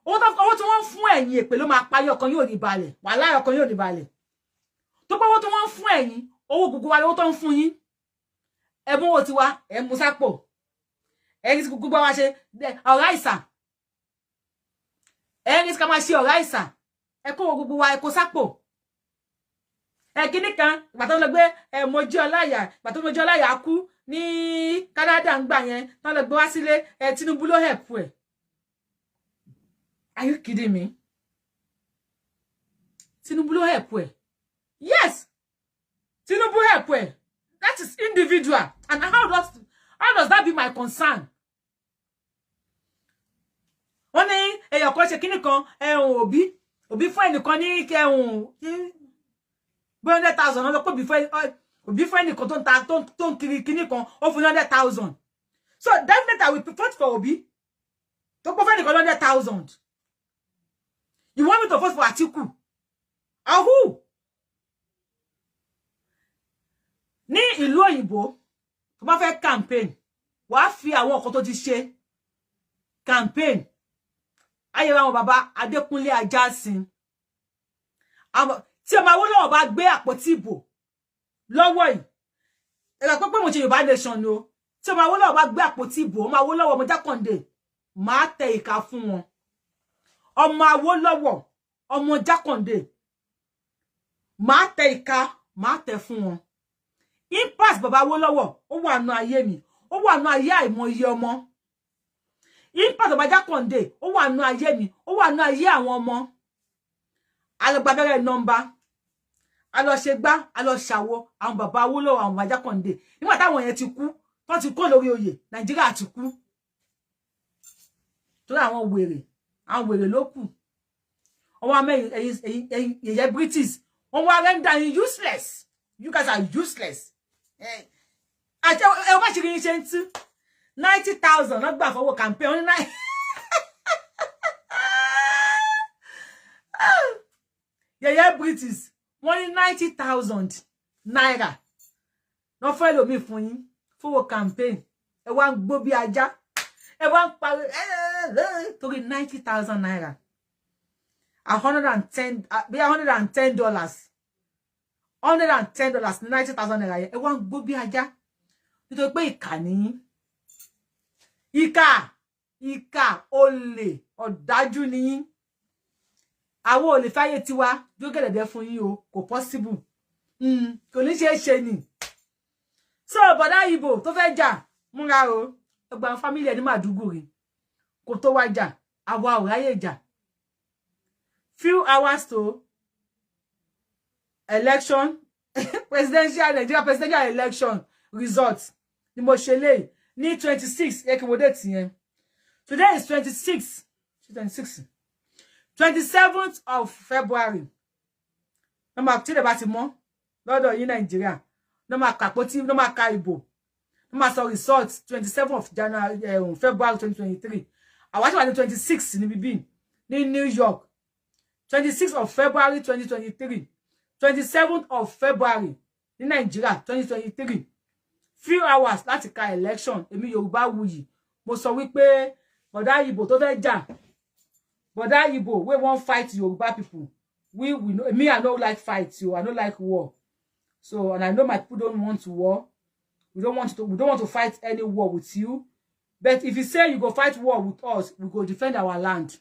[SPEAKER 2] Owó tí wọ́n fún ẹ̀yin èpè ló máa parí ọkàn yóò ní balẹ̀. Wàláhì ọkàn yóò ní balẹ̀. Tó pé owó tí wọ́n fún ẹ̀yin, owó gbogbo wa lówó tó ń fún yín. Ẹ mú owó tiwa, ẹ mú sápò. Ẹ̀yin tí gbogbo wa ṣe ọ̀rá ìsà. Ẹ̀yin tí ká máa ṣe ọ̀rá ìsà. Ẹ kó owó gbogbo wa, ẹ kó sápò. Kíní kan ìgbà tó lọ gbé Mojí Ọláìyá ìgbà tó Mojí Ọláìyá kú ní Canada ń gbà yẹn tó lọ gbé wá sílé Tinubu ló help ẹ. Are you kidding me? Tinubu ló help ẹ. Yes, Tinubu help ẹ. That is individual. And how does that be my concern? Wọ́n ní èèyàn kan ṣe kíní kan òbí fún ẹnìkan ní 100,000 on the before any don't kiri kini kon of 100,000. So definitely I will prefer for Obi to go for 100,000. You want me to vote for Atiku? And who? Ní ìlú òyìnbó tó bá fẹ́ campaign wàá fi àwọn nǹkan tó ti ṣe campaign ayé àwọn bàbá Adékúnlé Ajásin tí ọmọ Awólọ́wọ̀ bá gbé àpótí ìbò lọ́wọ́ yìí ẹ̀rọ pé mo ṣe Yorùbá nation ni o tí ọmọ Awólọ́wọ̀ bá gbé àpótí ìbò ọmọ Awólọ́wọ̀ ọmọ Jákàndé máa tẹ ìka fún wọn ọmọ Awólọ́wọ̀ ọmọ Jákàndé máa tẹ ìka máa tẹ fún wọn impact bàbá Awólọ́wọ̀ ó wà nú ayé mi ó wà nú ayé àìmọye ọmọ impact bàbá Jákàndé ó wà nú ayé mi ó wà nú ayé àwọn ọmọ alọgbàbẹ̀rẹ̀ nọ́mbà alọṣègbà alọṣàwọ àwọn bàbá Awólọ́wọ̀ àwọn bàbá Jákàndé nígbà táwọn yẹn ti kú tó ti kó lórí oyè Nàìjíríà ti kú tó àwọn wèrè ló kù ọwọ́ àmẹ́ ẹ̀yẹ British wọ́n wá render you useless. You guys are useless. Àti ẹ má ṣe rí ṣe ń tú 90,000 not gbà fọwọ́ campaign ní yẹ̀yẹ́ British wọ́n ní 90,000 naira wọ́n fẹ́ lómi fún yín fọwọ́ campaign ẹ wá ń gbó bí ajá ẹ wá ń parí torí 90,000 naira $110 $110 $90,000 naira ẹ wá ń gbó bí ajá nítorí pé ìkà nìyí ìkà olè ọ̀dájú nìyí àwọn olè fáyé tiwa jó gẹ̀dẹ̀dẹ̀ fún yín o kò possible kò ní ṣe ni So bọ̀dá Igbo tó fẹ́ jà múra o gba family ẹni Màdúgùrí kó tó wá jà àwa ò ráyè jà few hours to election presidential Nigeria presidential election results ni mo ṣe lè ní 26 e ki mo date yẹn today is 26 27th of February no ma ti le ba ti mo lọ́dọ̀ yín Nigeria no ma ka poti no ma ka Igbo no ma so results 27th of January February 2023 àwa ti wà ní 26 ní bibi ní New York 26th of February 2023 27th of February ní Nigeria 2023 few hours láti ka election èmi Yorùbáwùyí mo sọ wípé bọ̀dá Igbo tó fẹ́ jà bọ̀dá Igbo we won't fight Yoruba people we know me I don't like fight you I don't like war so and I know my people don't want to war we don't want to fight any war with you but if you say you go fight war with us we go defend our land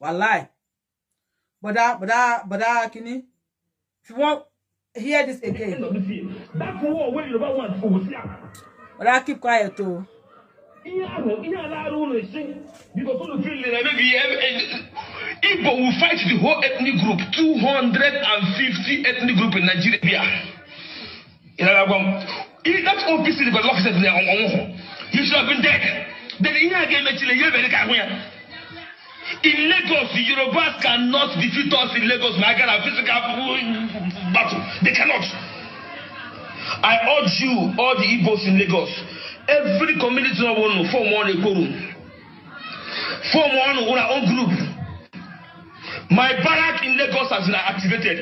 [SPEAKER 2] wallahi bọ̀dá kini if you want hear this again
[SPEAKER 3] that war where you want to see
[SPEAKER 2] bọ̀dá keep quiet o
[SPEAKER 3] because all the Igbo will fight the whole ethnic group, 250 ethnic group in Nigeria. That OPC developed you should have been dead. Then in Lagos, the Yorubas cannot defeat us in Lagos. My God, a physical battle. They cannot. I urge you, all the Igbos in Lagos, every community will form one EKO. Form one our own group. My barrack in Lagos has been activated.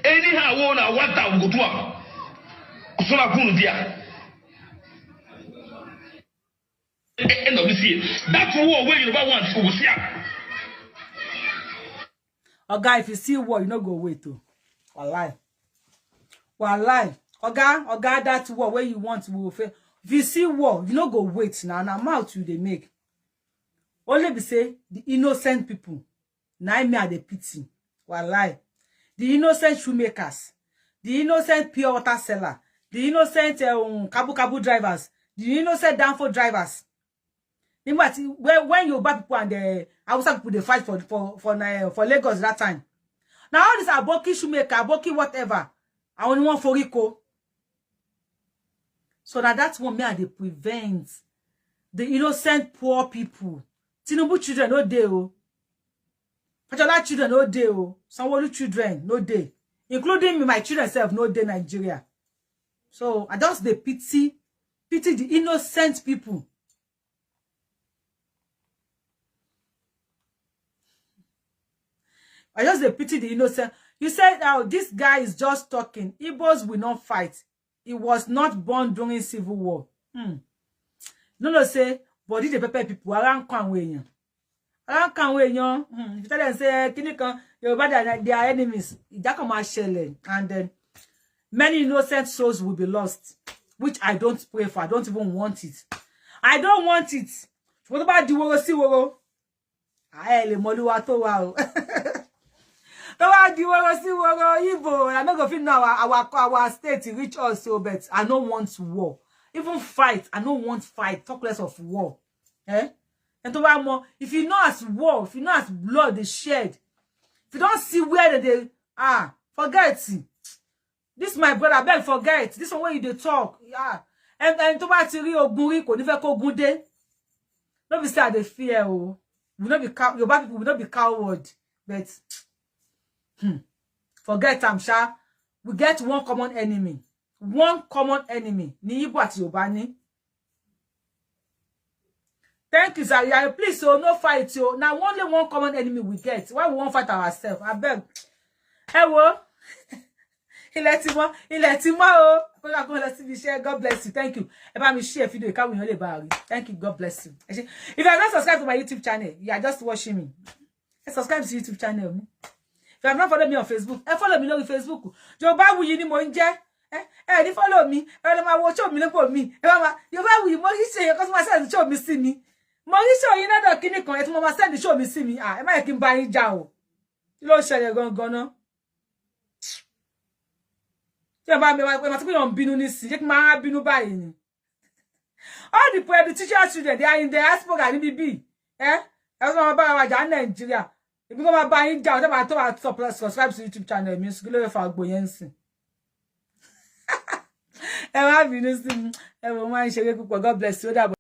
[SPEAKER 3] Anyhow, I want to go to end of this year. That's war where you want to see.
[SPEAKER 2] Oga, if you see war, you no go wait to. Wallahi. Oga, that war where you want to will fail. If you see war, you no go wait now. Now mouth you they make. Only be say the innocent people. Now me are the pity. Wallahi. The innocent shoemakers, the innocent pure water seller, the innocent kabu drivers, the innocent danfo drivers. When you bad people and the Hausa people they fight for Lagos that time. Now all this aboki shoemaker, aboki whatever. I only want for Rico. So that's what me they prevent the innocent poor people. Tinubu children no day oh. Pachola children no day oh. Sanwo-Olu children no day. Including me, my children self no day Nigeria. So I just the pity the innocent people. I just the pity the innocent. You said, oh, this guy is just talking. Igbos will not fight. He was not born during civil war. No, say, but the pepper people around Kanwe. Around Kanwe, if you tell them, say, Kinikan, they are enemies. That come out shelling. And then many innocent souls will be lost. Which I don't pray for. I don't even want it. I don't want it. What about the Woro si Woro? Aye, le moluwa to wa. Igbo, I don't go feel now our state reach us so, but I don't want war. Even fight, I don't want fight. Talk less of war. Eh? And to more, if you know as war, if you know as blood is shed, if you don't see where they forget it. This my brother, beg forget. This one where you they talk. Yeah. And to ba ti ri ogun ri ko ni fe ko ogun de. No be say I dey fear oh. We not be your bad people will not be coward, but forget am sha. We get one common enemy. One common enemy. Ni Igbo ati Yoruba ni. Thank you, Zaria. Please, so no fight, yo. Now only one common enemy we get. Why we won't fight ourselves? I beg. Hello. Oh. God bless you. Thank you. If me share video, thank you. God bless you. If you are not subscribed to my YouTube channel, you are just watching me. Subscribe to YouTube channel. If you have not followed me on Facebook, follow me on Facebook. YORUBAWUYI ni mo nje. Ni follow me. Ma watch me look me. YORUBAWUYI mo ri se because ma send show me see me. Mo ri show yin na do kini kan e ti mo ma send show me see me. E ma ye kin ba yin ja o. Kí ló ṣẹlẹ̀ gangan na. tí bá mi wá tí yon bínú nísìn jẹ́ kí má bínú báyìí ni. All the teacher students, they are in the diaspora ni bibi. That's why bá wa jà Nigeria. Ibi ko ma bá yín jà, tó bá subscribe to YouTube channel mi, so le fa gbo yẹn sin. Ẹ má bínú sí mi. Ẹ wo ma ń ṣeré púpọ̀. God bless you.